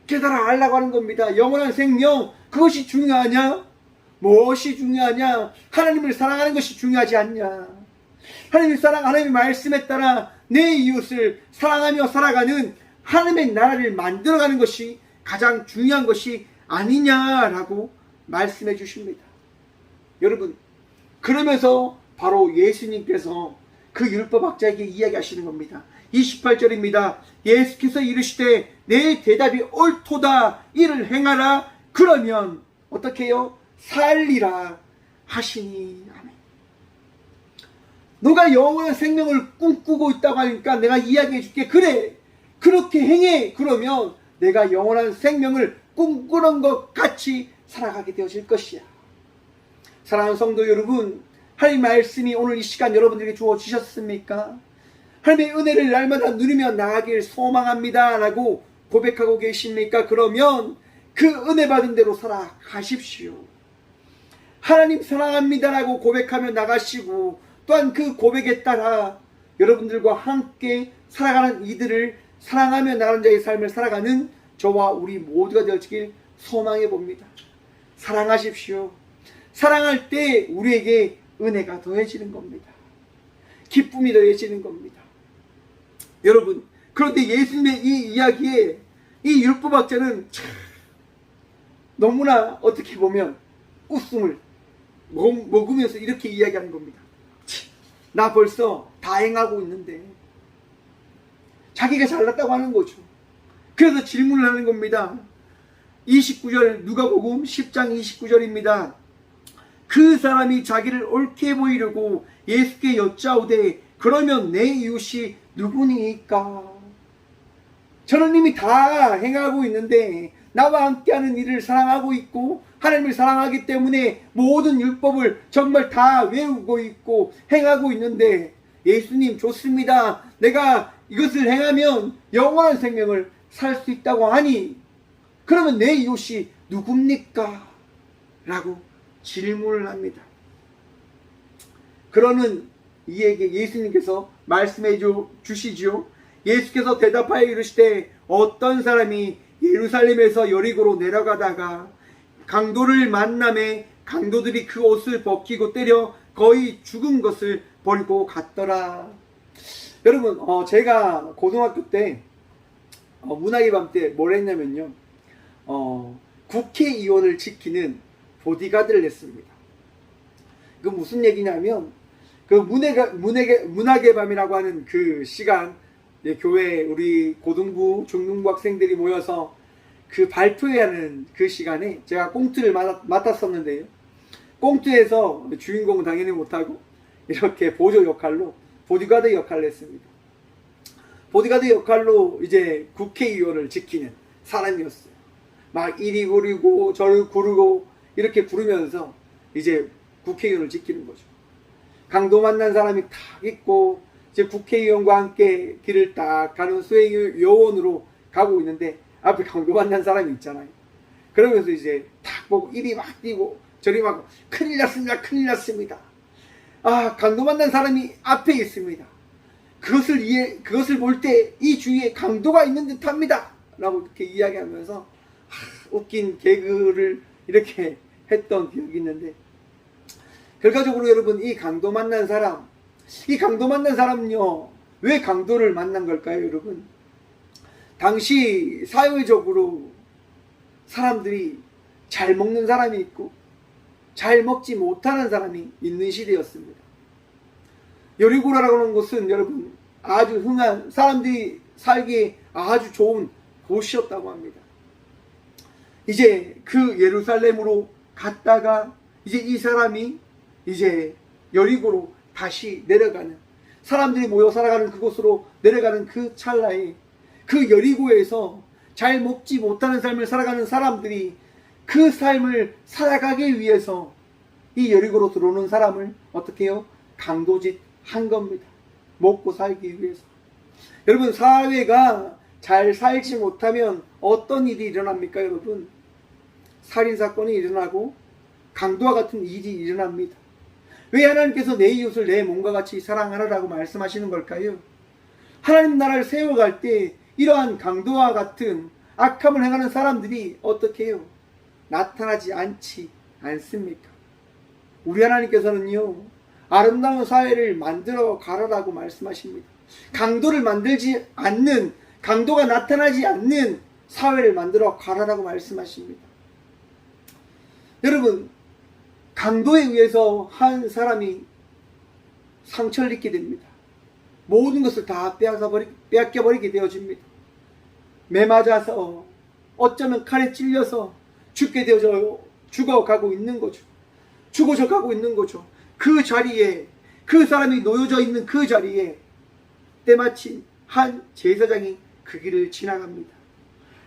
깨달아 알라고 하는 겁니다. 영원한 생명, 그것이 중요하냐? 무엇이 중요하냐? 하나님을 사랑하는 것이 중요하지 않냐? 하나님의 말씀에 따라 내 이웃을 사랑하며 살아가는 하나님의 나라를 만들어가는 것이 가장 중요한 것이 아니냐라고 말씀해 주십니다. 여러분, 그러면서 바로 예수님께서 그 율법학자에게 이야기하시는 겁니다. 28절입니다. 예수께서 이르시되 내 대답이 옳도다, 이를 행하라. 그러면 어떻게 해요? 살리라 하시니. 아멘. 너가 영원한 생명을 꿈꾸고 있다고 하니까 내가 이야기해 줄게. 그래, 그렇게 행해. 그러면 내가 영원한 생명을 꿈꾸는 것 같이 살아가게 되어질 것이야. 사랑하는 성도 여러분, 하나님 말씀이 오늘 이 시간 여러분들에게 주어지셨습니까? 하나님의 은혜를 날마다 누리며 나아가길 소망합니다 라고 고백하고 계십니까? 그러면 그 은혜 받은 대로 살아가십시오. 하나님 사랑합니다 라고 고백하며 나가시고, 또한 그 고백에 따라 여러분들과 함께 살아가는 이들을 사랑하며 나가는 자의 삶을 살아가는 저와 우리 모두가 되어지길 소망해 봅니다. 사랑하십시오. 사랑할 때 우리에게 은혜가 더해지는 겁니다. 기쁨이 더해지는 겁니다. 여러분, 그런데 예수님의 이 이야기에 이 율법학자는 너무나 어떻게 보면 웃음을 먹으면서 이렇게 이야기하는 겁니다. 나 벌써 다 행하고 있는데. 자기가 잘났다고 하는 거죠. 그래서 질문을 하는 겁니다. 29절, 누가복음 10장 29절입니다. 그 사람이 자기를 옳게 보이려고 예수께 여짜오되 그러면 내 이웃이 누구니까? 저는 이미 다 행하고 있는데 나와 함께하는 이를 사랑하고 있고 하나님을 사랑하기 때문에 모든 율법을 정말 다 외우고 있고 행하고 있는데, 예수님 좋습니다. 내가 이것을 행하면 영원한 생명을 살 수 있다고 하니 그러면 내 이웃이 누굽니까? 라고 질문을 합니다. 그러는 이에게 예수님께서 말씀해 주시죠. 예수께서 대답하여 이르시되 어떤 사람이 예루살렘에서 여리고로 내려가다가 강도를 만남에 강도들이 그 옷을 벗기고 때려 거의 죽은 것을 버리고 갔더라. 여러분, 제가 고등학교 때 문학의 밤 때 뭘 했냐면요, 국회의원을 지키는 보디가드를 했습니다. 그 무슨 얘기냐면, 그 문학의 밤이라고 하는 그 시간, 교회 우리 고등부 중등부 학생들이 모여서 그 발표해야 하는 그 시간에 제가 꽁트를 맡았었는데요, 꽁트에서 주인공은 당연히 못하고 이렇게 보조 역할로 보디가드 역할을 했습니다. 보디가드 역할로 이제 국회의원을 지키는 사람이었어요. 막 이리 구르고 저리 구르고 이렇게 구르면서 이제 국회의원을 지키는 거죠. 강도 만난 사람이 탁 있고 이제 국회의원과 함께 길을 딱 가는 수행 요원으로 가고 있는데 앞에 강도 만난 사람이 있잖아요. 그러면서 이제 탁 보고 이리 막 뛰고 저리 막 큰일 났습니다. 큰일 났습니다. 아, 강도 만난 사람이 앞에 있습니다. 그것을 볼 때 이 주위에 강도가 있는 듯 합니다. 라고 이렇게 이야기하면서 웃긴 개그를 이렇게 했던 기억이 있는데, 결과적으로 여러분, 이 강도 만난 사람은요, 왜 강도를 만난 걸까요, 여러분? 당시 사회적으로 사람들이 잘 먹는 사람이 있고 잘 먹지 못하는 사람이 있는 시대였습니다. 여리고라라고 하는 곳은 여러분 아주 흥한, 사람들이 살기에 아주 좋은 곳이었다고 합니다. 이제 그 예루살렘으로 갔다가 이제 이 사람이 이제 여리고로 다시 내려가는, 사람들이 모여 살아가는 그곳으로 내려가는 그 찰나에 그 여리고에서 잘 먹지 못하는 삶을 살아가는 사람들이 그 삶을 살아가기 위해서 이 여리고로 들어오는 사람을 어떻게 해요? 강도짓 한 겁니다. 먹고 살기 위해서. 여러분, 사회가 잘 살지 못하면 어떤 일이 일어납니까, 여러분? 살인사건이 일어나고 강도와 같은 일이 일어납니다. 왜 하나님께서 내 이웃을 내 몸과 같이 사랑하라고 말씀하시는 걸까요? 하나님 나라를 세워갈 때 이러한 강도와 같은 악함을 행하는 사람들이 어떻게 해요? 나타나지 않지 않습니까? 우리 하나님께서는요, 아름다운 사회를 만들어 가라라고 말씀하십니다. 강도를 만들지 않는, 강도가 나타나지 않는 사회를 만들어 가라라고 말씀하십니다. 여러분, 강도에 의해서 한 사람이 상처를 입게 됩니다. 모든 것을 다 빼앗겨버리게 되어집니다. 매 맞아서, 어쩌면 칼에 찔려서 죽게 되어져 죽어가고 있는 거죠. 죽어져 가고 있는 거죠. 그 자리에, 그 사람이 놓여져 있는 그 자리에 때마침 한 제사장이 그 길을 지나갑니다.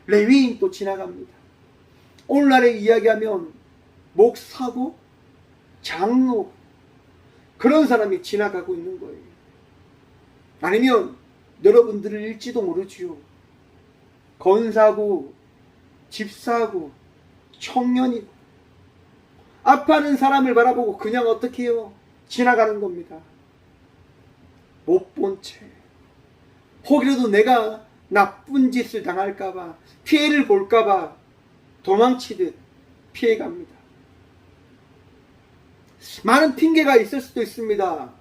레위인도 지나갑니다. 오늘날에 이야기하면 목사고 장로, 그런 사람이 지나가고 있는 거예요. 아니면 여러분들을 일지도 모르지요. 건사고 집사고 청년이고 아파하는 사람을 바라보고 그냥 어떻게 해요? 지나가는 겁니다. 못 본 채, 혹이라도 내가 나쁜 짓을 당할까봐, 피해를 볼까봐 도망치듯 피해갑니다. 많은 핑계가 있을 수도 있습니다.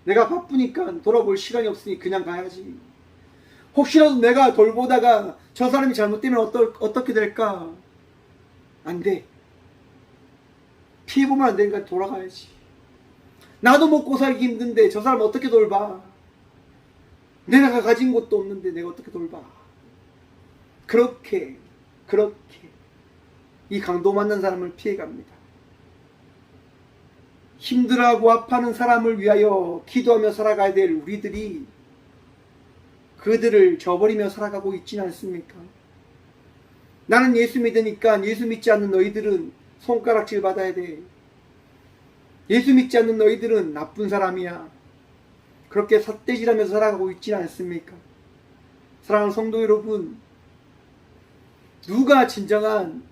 내가 바쁘니까 돌아볼 시간이 없으니 그냥 가야지. 혹시라도 내가 돌보다가 저 사람이 잘못되면 어떻게 될까? 안 돼. 피해 보면 안 되니까 돌아가야지. 나도 먹고 살기 힘든데 저 사람 어떻게 돌봐? 내가 가진 것도 없는데 내가 어떻게 돌봐? 그렇게 이 강도 만난 사람을 피해갑니다. 힘들어하고 아파하는 사람을 위하여 기도하며 살아가야 될 우리들이 그들을 저버리며 살아가고 있지는 않습니까? 나는 예수 믿으니까 예수 믿지 않는 너희들은 손가락질 받아야 돼. 예수 믿지 않는 너희들은 나쁜 사람이야. 그렇게 삿대질하면서 살아가고 있지는 않습니까? 사랑하는 성도 여러분, 누가 진정한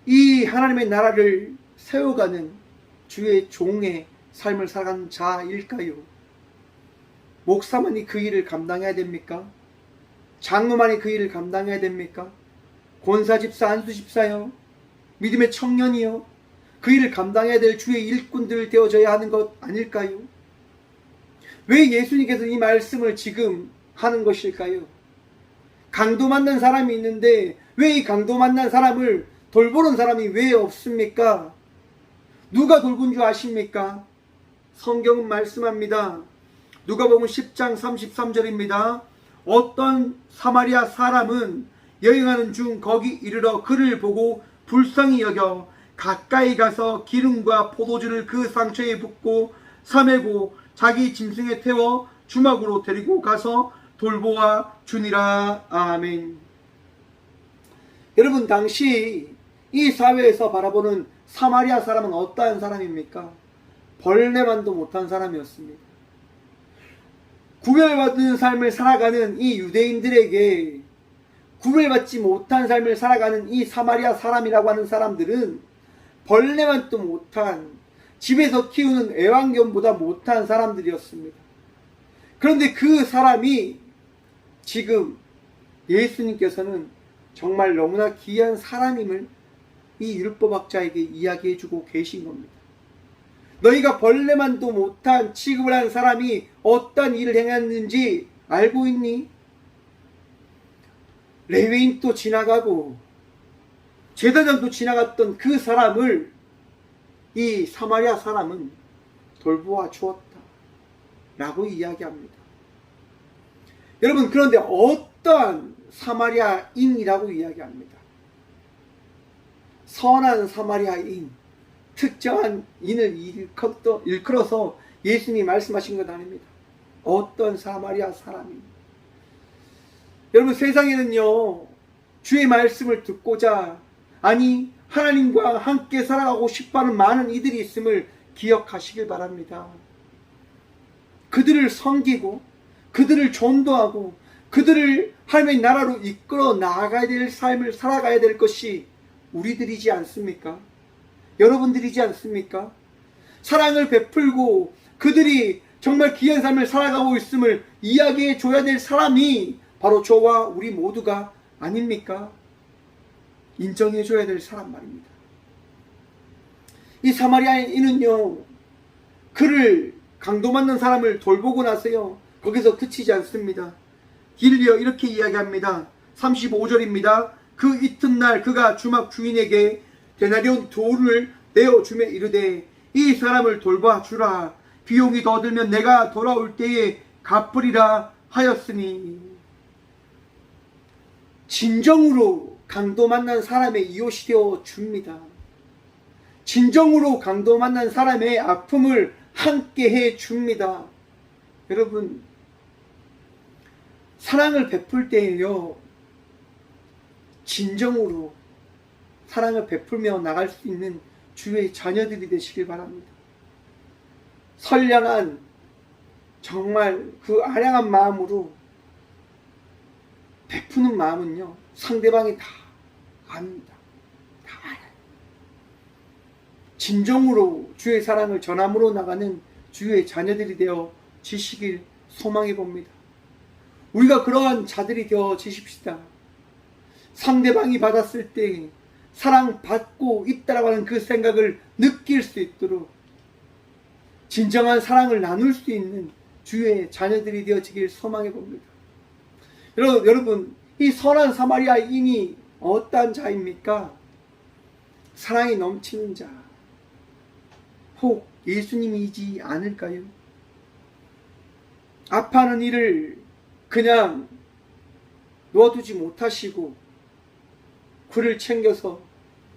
이 하나님의 나라를 세워가는 주의 종의 삶을 살아가는 자일까요? 목사만이 그 일을 감당해야 됩니까? 장로만이 그 일을 감당해야 됩니까? 권사 집사, 안수 집사요, 믿음의 청년이요, 그 일을 감당해야 될 주의 일꾼들 되어져야 하는 것 아닐까요? 왜 예수님께서 이 말씀을 지금 하는 것일까요? 강도 만난 사람이 있는데 왜 이 강도 만난 사람을 돌보는 사람이 왜 없습니까? 누가 돌본 줄 아십니까? 성경은 말씀합니다. 누가복음 10장 33절입니다. 어떤 사마리아 사람은 여행하는 중 거기 이르러 그를 보고 불쌍히 여겨 가까이 가서 기름과 포도주를 그 상처에 붓고 사매고 자기 짐승에 태워 주막으로 데리고 가서 돌보아 주니라. 아멘. 여러분, 당시 이 사회에서 바라보는 사마리아 사람은 어떠한 사람입니까? 벌레만도 못한 사람이었습니다. 구별받은 삶을 살아가는 이 유대인들에게 구별받지 못한 삶을 살아가는 이 사마리아 사람이라고 하는 사람들은 벌레만도 못한, 집에서 키우는 애완견보다 못한 사람들이었습니다. 그런데 그 사람이 지금 예수님께서는 정말 너무나 귀한 사람임을 이 율법학자에게 이야기해주고 계신 겁니다. 너희가 벌레만도 못한 취급을 한 사람이 어떤 일을 행했는지 알고 있니? 레위인도 지나가고 제사장도 지나갔던 그 사람을 이 사마리아 사람은 돌보아 주었다 라고 이야기합니다. 여러분, 그런데 어떠한 사마리아인이라고 이야기합니다. 선한 사마리아인, 특정한 인을 일컬어서 예수님이 말씀하신 것 아닙니다. 어떤 사마리아 사람이. 여러분, 세상에는요, 주의 말씀을 듣고자, 아니 하나님과 함께 살아가고 싶어하는 많은 이들이 있음을 기억하시길 바랍니다. 그들을 섬기고 그들을 전도하고 그들을 하나님의 나라로 이끌어 나아가야 될 삶을 살아가야 될 것이 우리들이지 않습니까? 여러분들이지 않습니까? 사랑을 베풀고 그들이 정말 귀한 삶을 살아가고 있음을 이야기해 줘야 될 사람이 바로 저와 우리 모두가 아닙니까? 인정해 줘야 될 사람 말입니다. 이 사마리아인은요, 그를 강도 맞는 사람을 돌보고 나서요, 거기서 그치지 않습니다. 길리어 이렇게 이야기합니다. 35절입니다. 그 이튿날 그가 주막 주인에게 데나리온 돌을 내어주며 이르되 이 사람을 돌봐 주라. 비용이 더 들면 내가 돌아올 때에 갚으리라 하였으니. 진정으로 강도 만난 사람의 이웃이 되어 줍니다. 진정으로 강도 만난 사람의 아픔을 함께 해 줍니다. 여러분, 사랑을 베풀 때에요, 진정으로 사랑을 베풀며 나갈 수 있는 주의 자녀들이 되시길 바랍니다. 선량한, 정말 그 아량한 마음으로 베푸는 마음은요, 상대방이 다 압니다. 다 알아요. 진정으로 주의 사랑을 전함으로 나가는 주의 자녀들이 되어 지시길 소망해 봅니다. 우리가 그러한 자들이 되어 지십시다. 상대방이 받았을 때 사랑받고 있다라고 하는 그 생각을 느낄 수 있도록 진정한 사랑을 나눌 수 있는 주의 자녀들이 되어지길 소망해 봅니다. 여러분, 이 선한 사마리아인이 어떠한 자입니까? 사랑이 넘치는 자, 혹 예수님이지 않을까요? 아파하는 이를 그냥 놓아두지 못하시고 그를 챙겨서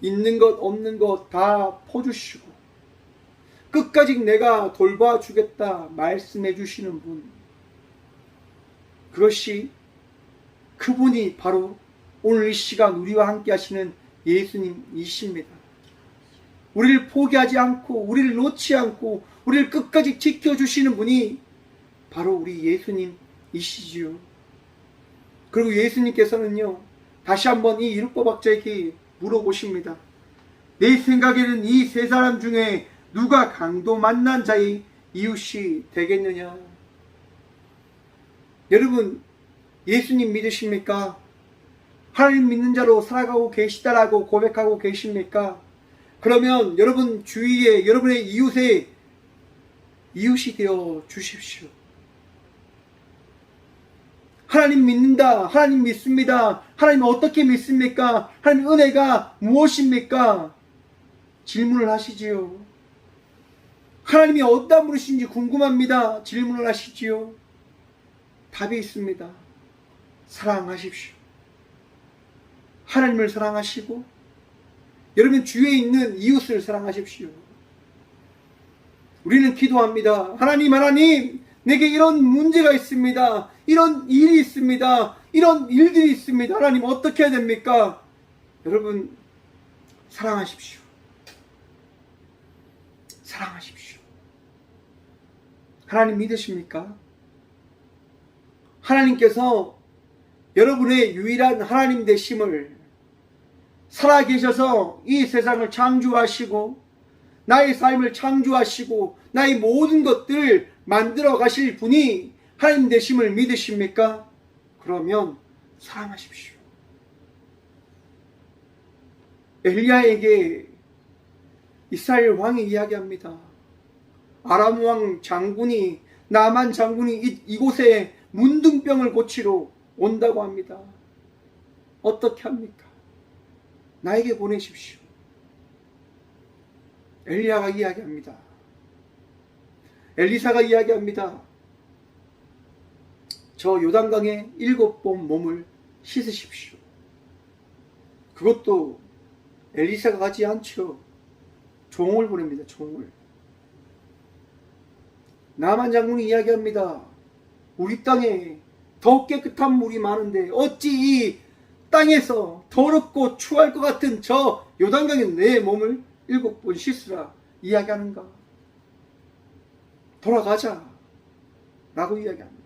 있는 것 없는 것 다 퍼주시고 끝까지 내가 돌봐 주겠다 말씀해 주시는 분, 그분이 바로 오늘 이 시간 우리와 함께 하시는 예수님이십니다. 우리를 포기하지 않고 우리를 놓지 않고 우리를 끝까지 지켜주시는 분이 바로 우리 예수님이시지요. 그리고 예수님께서는요, 다시 한번 이 율법학자에게 물어보십니다. 내 생각에는 이 세 사람 중에 누가 강도 만난 자의 이웃이 되겠느냐? 여러분, 예수님 믿으십니까? 하나님 믿는 자로 살아가고 계시다라고 고백하고 계십니까? 그러면 여러분 주위에 여러분의 이웃이 되어 주십시오. 하나님 믿는다. 하나님 믿습니다. 하나님 어떻게 믿습니까? 하나님 은혜가 무엇입니까? 질문을 하시지요. 하나님이 어디다 물으신지 궁금합니다. 질문을 하시지요. 답이 있습니다. 사랑하십시오. 하나님을 사랑하시고 여러분 주위에 있는 이웃을 사랑하십시오. 우리는 기도합니다. 하나님, 내게 이런 문제가 있습니다. 이런 일이 있습니다. 이런 일들이 있습니다. 하나님 어떻게 해야 됩니까? 여러분 사랑하십시오. 사랑하십시오. 하나님 믿으십니까? 하나님께서 여러분의 유일한 하나님 되심을 살아계셔서 이 세상을 창조하시고 나의 삶을 창조하시고 나의 모든 것들을 만들어 가실 분이 하나님 되심을 믿으십니까? 그러면 사랑하십시오. 엘리야에게 이스라엘 왕이 이야기합니다. 아람 왕 장군이 나만 장군이 이곳에 문둥병을 고치러 온다고 합니다. 어떻게 합니까? 나에게 보내십시오. 엘리야가 이야기합니다. 엘리사가 이야기합니다. 저 요단강에 7번 몸을 씻으십시오. 그것도 엘리사가 가지 않죠. 종을 보냅니다. 종을. 나만 장군이 이야기합니다. 우리 땅에 더 깨끗한 물이 많은데 어찌 이 땅에서 더럽고 추할 것 같은 저 요단강에 내 몸을 7번 씻으라 이야기하는가? 돌아가자 라고 이야기합니다.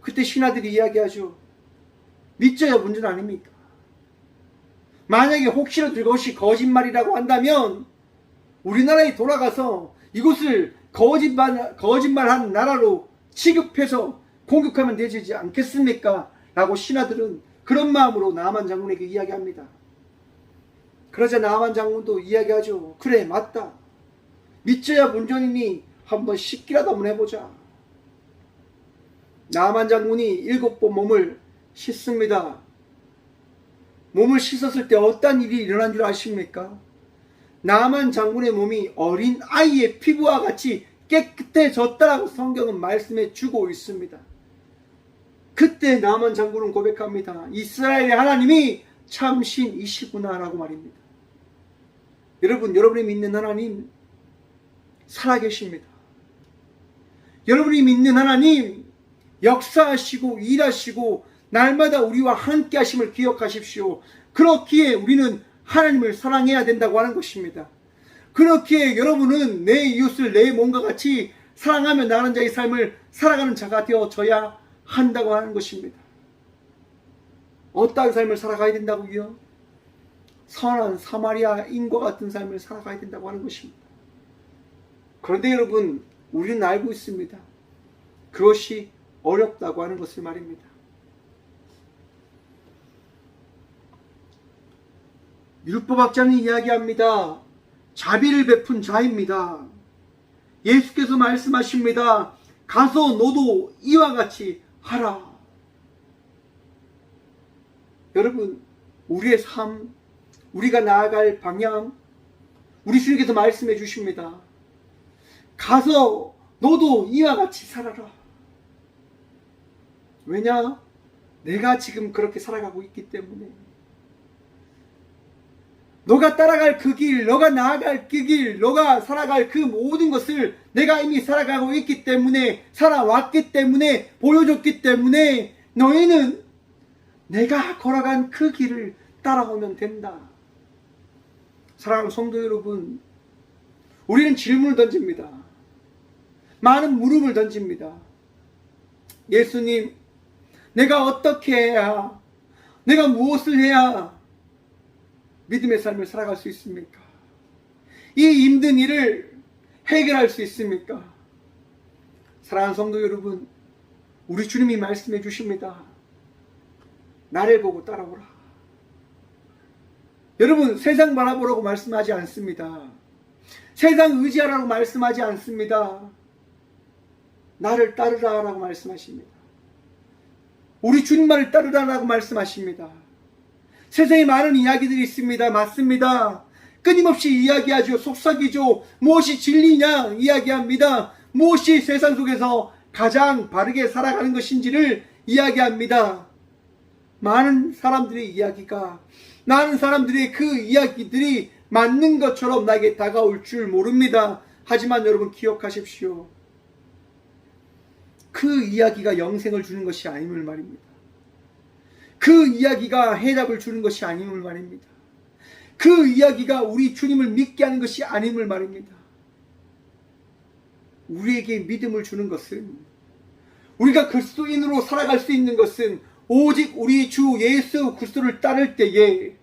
그때 신하들이 이야기하죠. 믿져야 문제는 아닙니까? 만약에 혹시라도 그것이 거짓말이라고 한다면 우리나라에 돌아가서 이곳을 거짓말한 나라로 취급해서 공격하면 되지 않겠습니까? 라고 신하들은 그런 마음으로 나만 장군에게 이야기합니다. 그러자 나만 장군도 이야기하죠. 그래, 맞다. 믿져야 문제이니 한번 씻기라도 한번 해보자. 나만 장군이 7번 몸을 씻습니다. 몸을 씻었을 때 어떤 일이 일어난 줄 아십니까? 나만 장군의 몸이 어린 아이의 피부와 같이 깨끗해졌다라고 성경은 말씀해 주고 있습니다. 그때 나만 장군은 고백합니다. 이스라엘의 하나님이 참 신이시구나 라고 말입니다. 여러분, 여러분이 믿는 하나님 살아계십니다. 여러분이 믿는 하나님 역사하시고 일하시고 날마다 우리와 함께 하심을 기억하십시오. 그렇기에 우리는 하나님을 사랑해야 된다고 하는 것입니다. 그렇기에 여러분은 내 이웃을 내 몸과 같이 사랑하며 나가는 자의 삶을 살아가는 자가 되어져야 한다고 하는 것입니다. 어떠한 삶을 살아가야 된다고요? 선한 사마리아인과 같은 삶을 살아가야 된다고 하는 것입니다. 그런데 여러분, 우리는 알고 있습니다. 그것이 어렵다고 하는 것을 말입니다. 율법학자는 이야기합니다. 자비를 베푼 자입니다. 예수께서 말씀하십니다. 가서 너도 이와 같이 하라. 여러분, 우리의 삶, 우리가 나아갈 방향, 우리 주님께서 말씀해 주십니다. 가서 너도 이와 같이 살아라. 왜냐? 내가 지금 그렇게 살아가고 있기 때문에. 너가 따라갈 그 길, 너가 나아갈 그 길, 너가 살아갈 그 모든 것을 내가 이미 살아가고 있기 때문에, 살아왔기 때문에, 보여줬기 때문에 너희는 내가 걸어간 그 길을 따라오면 된다. 사랑하는 성도 여러분, 우리는 질문을 던집니다. 많은 물음을 던집니다. 예수님, 내가 어떻게 해야, 내가 무엇을 해야 믿음의 삶을 살아갈 수 있습니까? 이 힘든 일을 해결할 수 있습니까? 사랑하는 성도 여러분, 우리 주님이 말씀해 주십니다. 나를 보고 따라오라. 여러분, 세상 바라보라고 말씀하지 않습니다. 세상 의지하라고 말씀하지 않습니다. 나를 따르라라고 말씀하십니다. 우리 주님만을 따르라라고 말씀하십니다. 세상에 많은 이야기들이 있습니다. 맞습니다. 끊임없이 이야기하죠. 속삭이죠. 무엇이 진리냐 이야기합니다. 무엇이 세상 속에서 가장 바르게 살아가는 것인지를 이야기합니다. 많은 사람들의 이야기가, 많은 사람들의 그 이야기들이 맞는 것처럼 나에게 다가올 줄 모릅니다. 하지만 여러분 기억하십시오. 그 이야기가 영생을 주는 것이 아님을 말입니다. 그 이야기가 해답을 주는 것이 아님을 말입니다. 그 이야기가 우리 주님을 믿게 하는 것이 아님을 말입니다. 우리에게 믿음을 주는 것은, 우리가 그리스도인으로 살아갈 수 있는 것은 오직 우리 주 예수 그리스도를 따를 때에,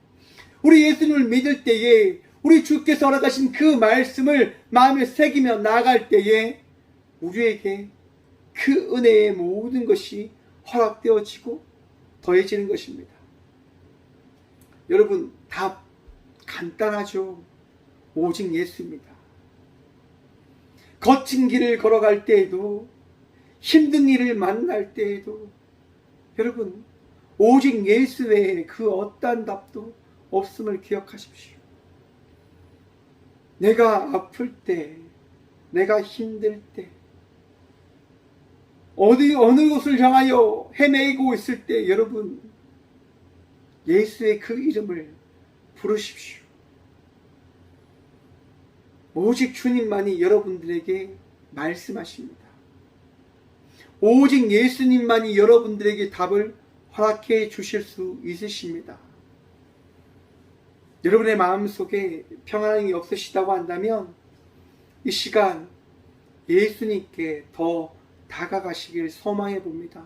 우리 예수님을 믿을 때에, 우리 주께서 허락하신 그 말씀을 마음에 새기며 나아갈 때에 우리에게 그 은혜의 모든 것이 허락되어지고 더해지는 것입니다. 여러분, 답 간단하죠. 오직 예수입니다. 거친 길을 걸어갈 때에도, 힘든 일을 만날 때에도 여러분, 오직 예수 외에 그 어떠한 답도 없음을 기억하십시오. 내가 아플 때, 내가 힘들 때, 어느 곳을 향하여 헤매고 있을 때 여러분, 예수의 그 이름을 부르십시오. 오직 주님만이 여러분들에게 말씀하십니다. 오직 예수님만이 여러분들에게 답을 허락해 주실 수 있으십니다. 여러분의 마음속에 평안이 없으시다고 한다면 이 시간 예수님께 더 다가가시길 소망해 봅니다.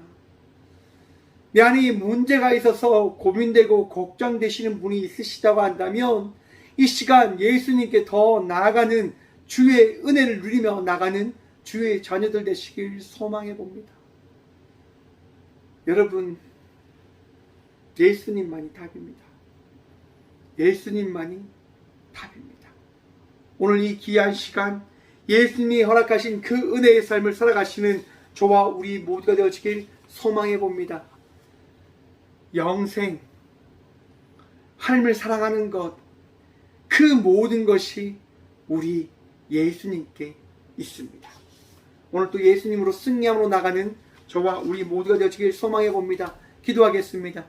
내 안에 문제가 있어서 고민되고 걱정되시는 분이 있으시다고 한다면 이 시간 예수님께 더 나아가는 주의 은혜를 누리며 나가는 주의 자녀들 되시길 소망해 봅니다. 여러분, 예수님만이 답입니다. 예수님만이 답입니다. 오늘 이 귀한 시간 예수님이 허락하신 그 은혜의 삶을 살아가시는 저와 우리 모두가 되어지길 소망해 봅니다. 영생, 하나님을 사랑하는 것, 그 모든 것이 우리 예수님께 있습니다. 오늘 또 예수님으로 승리함으로 나가는 저와 우리 모두가 되어지길 소망해 봅니다. 기도하겠습니다.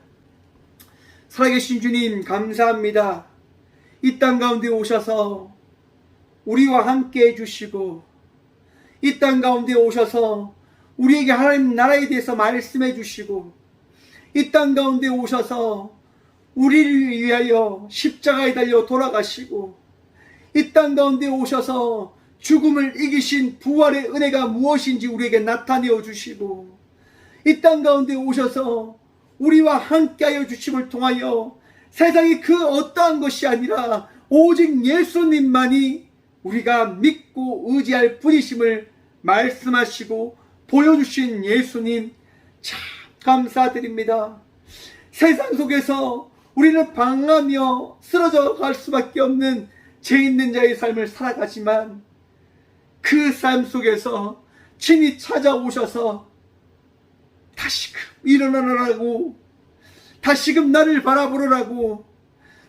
살아계신 주님 감사합니다. 이 땅 가운데 오셔서 우리와 함께 해주시고, 이 땅 가운데 오셔서 우리에게 하나님 나라에 대해서 말씀해 주시고, 이 땅 가운데 오셔서 우리를 위하여 십자가에 달려 돌아가시고, 이 땅 가운데 오셔서 죽음을 이기신 부활의 은혜가 무엇인지 우리에게 나타내어 주시고, 이 땅 가운데 오셔서 우리와 함께하여 주심을 통하여 세상의 그 어떠한 것이 아니라 오직 예수님만이 우리가 믿고 의지할 분이심을 말씀하시고 보여주신 예수님 참 감사드립니다. 세상 속에서 우리는 방황하며 쓰러져 갈 수밖에 없는 죄 있는 자의 삶을 살아가지만 그 삶 속에서 친히 찾아오셔서 다시금 일어나라고, 다시금 나를 바라보라고,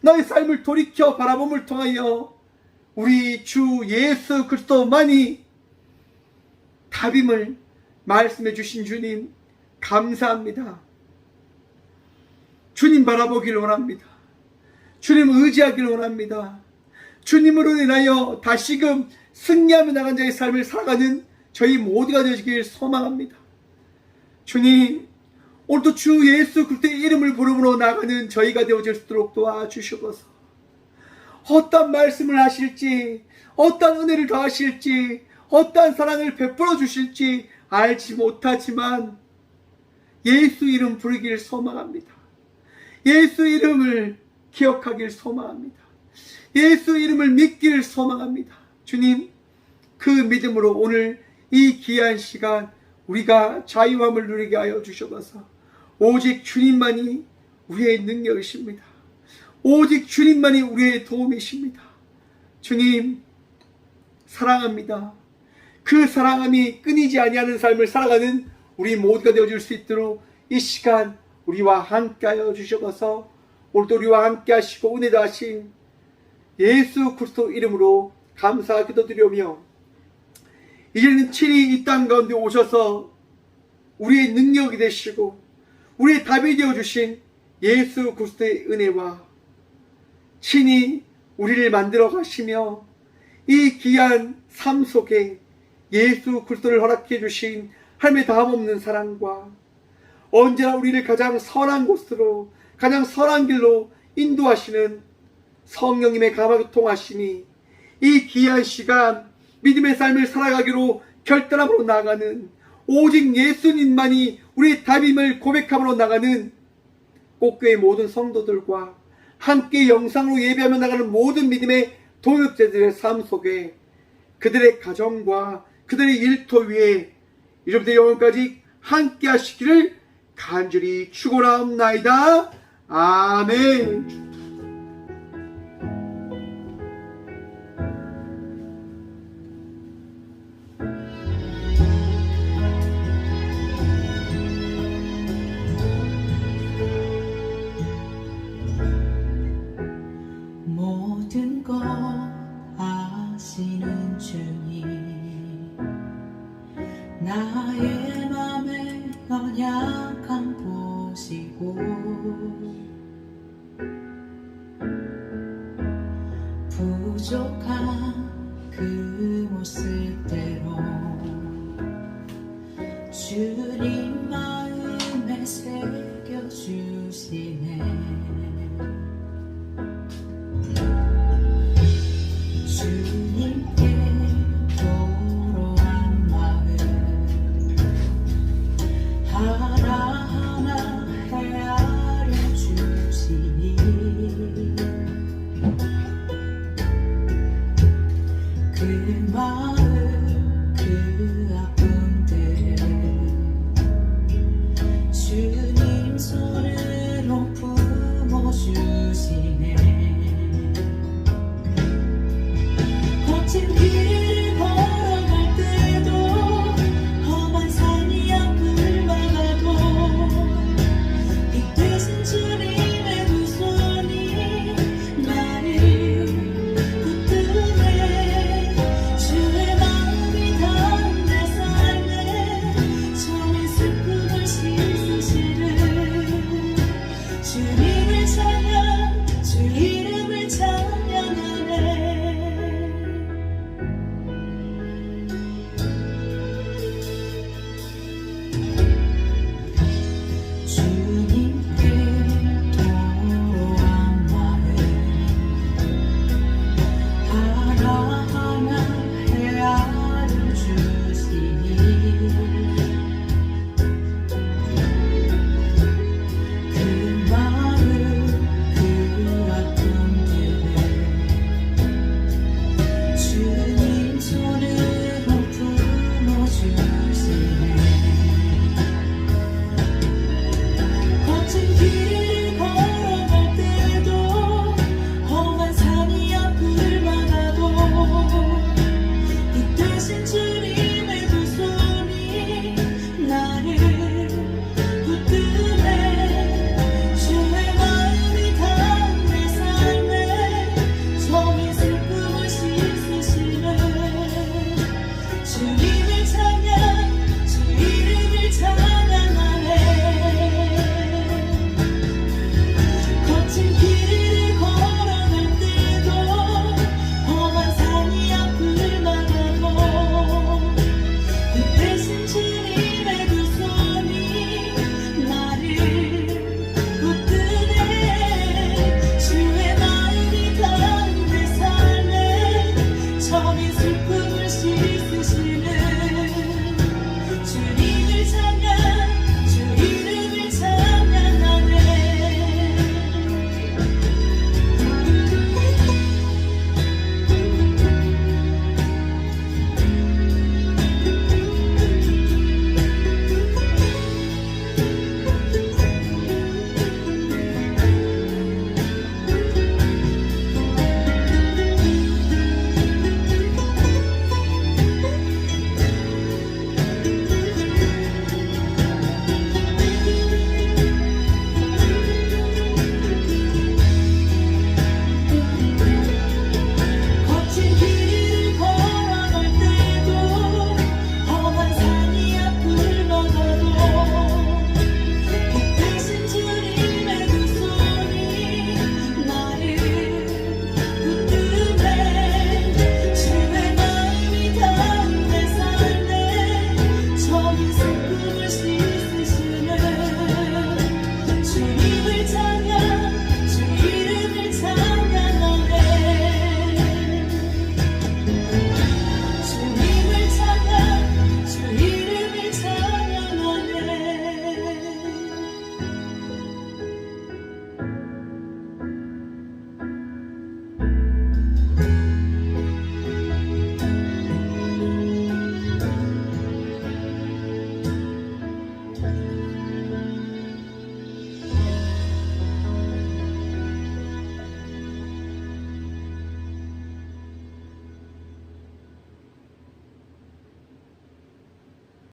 너의 삶을 돌이켜 바라봄을 통하여 우리 주 예수 그리스도만이 답임을 말씀해 주신 주님 감사합니다. 주님 바라보길 원합니다. 주님 의지하길 원합니다. 주님으로 인하여 다시금 승리하며 나간 자의 삶을 살아가는 저희 모두가 되시길 소망합니다. 주님, 오늘도 주 예수 그리스도의 이름을 부름으로 나가는 저희가 되어질 수 있도록 도와주시옵소서. 어떤 말씀을 하실지, 어떤 은혜를 더하실지, 어떤 사랑을 베풀어 주실지 알지 못하지만 예수 이름 부르길 소망합니다. 예수 이름을 기억하길 소망합니다. 예수 이름을 믿길 소망합니다. 주님, 그 믿음으로 오늘 이 귀한 시간 우리가 자유함을 누리게 하여 주셔서 오직 주님만이 우리의 능력이십니다. 오직 주님만이 우리의 도움이십니다. 주님 사랑합니다. 그 사랑함이 끊이지 아니하는 삶을 살아가는 우리 모두가 되어줄 수 있도록 이 시간 우리와 함께하여 주셔서 오늘도 우리와 함께하시고 은혜 다하신 예수 그리스도 이름으로 감사 기도드리며 이제는 친히 이 땅 가운데 오셔서 우리의 능력이 되시고 우리의 답이 되어주신 예수 그리스도의 은혜와 친히 우리를 만들어 가시며 이 귀한 삶 속에 예수 그리스도를 허락해 주신 하나님의 다함없는 사랑과 언제나 우리를 가장 선한 곳으로 가장 선한 길로 인도하시는 성령님의 감화교통하시니 이 귀한 시간 믿음의 삶을 살아가기로 결단함으로 나아가는 오직 예수님만이 우리의 답임을 고백함으로 나가는 꽃교회 모든 성도들과 함께 영상으로 예배하며 나가는 모든 믿음의 동역자들의 삶 속에 그들의 가정과 그들의 일터 위에 이제부터 영원까지 함께 하시기를 간절히 축원하옵나이다. 아멘. 모든 것 아시는 주님, 나의 맘의 연약함 보시고 부족한 그 모습대로 주님 마음에 새겨주시네. 주님께 도로한 마음 하나하나 헤아려 주시니 그 마음 그 아픔들을 주님 손으로 품어주시네. 거친 길을 걸어갈 때도 험한 산이 앞을 막아도 이 대신 주님의 두 손이 나를 붙드네. 주의 마음이 닿은 내 삶에 처음엔 슬픔을 씻으시는 주님을 찬양 주 이름을 찬양하네. 주님께 도로한 마음 하나하나 헤아려 주시니 그 마음 그 아픔들을 주님 손으로 품어주시네. 거친 길을 걸어갈 때도 험한 산이 앞을 막아도 이 대신 주님의 두 손이 나를 붙드네. 주의 마음이 닿은 내 삶에 처음인 슬픔을 씻으시는 주님을 찬양 주 이름을 찬양하네. 거친 길을 걸어갈 때도 험한 산이 앞을 막아도 그 대신 주님의 두 손이 나를 붙드네. 주의 마음이 닿은 내 삶에 처음인 슬픔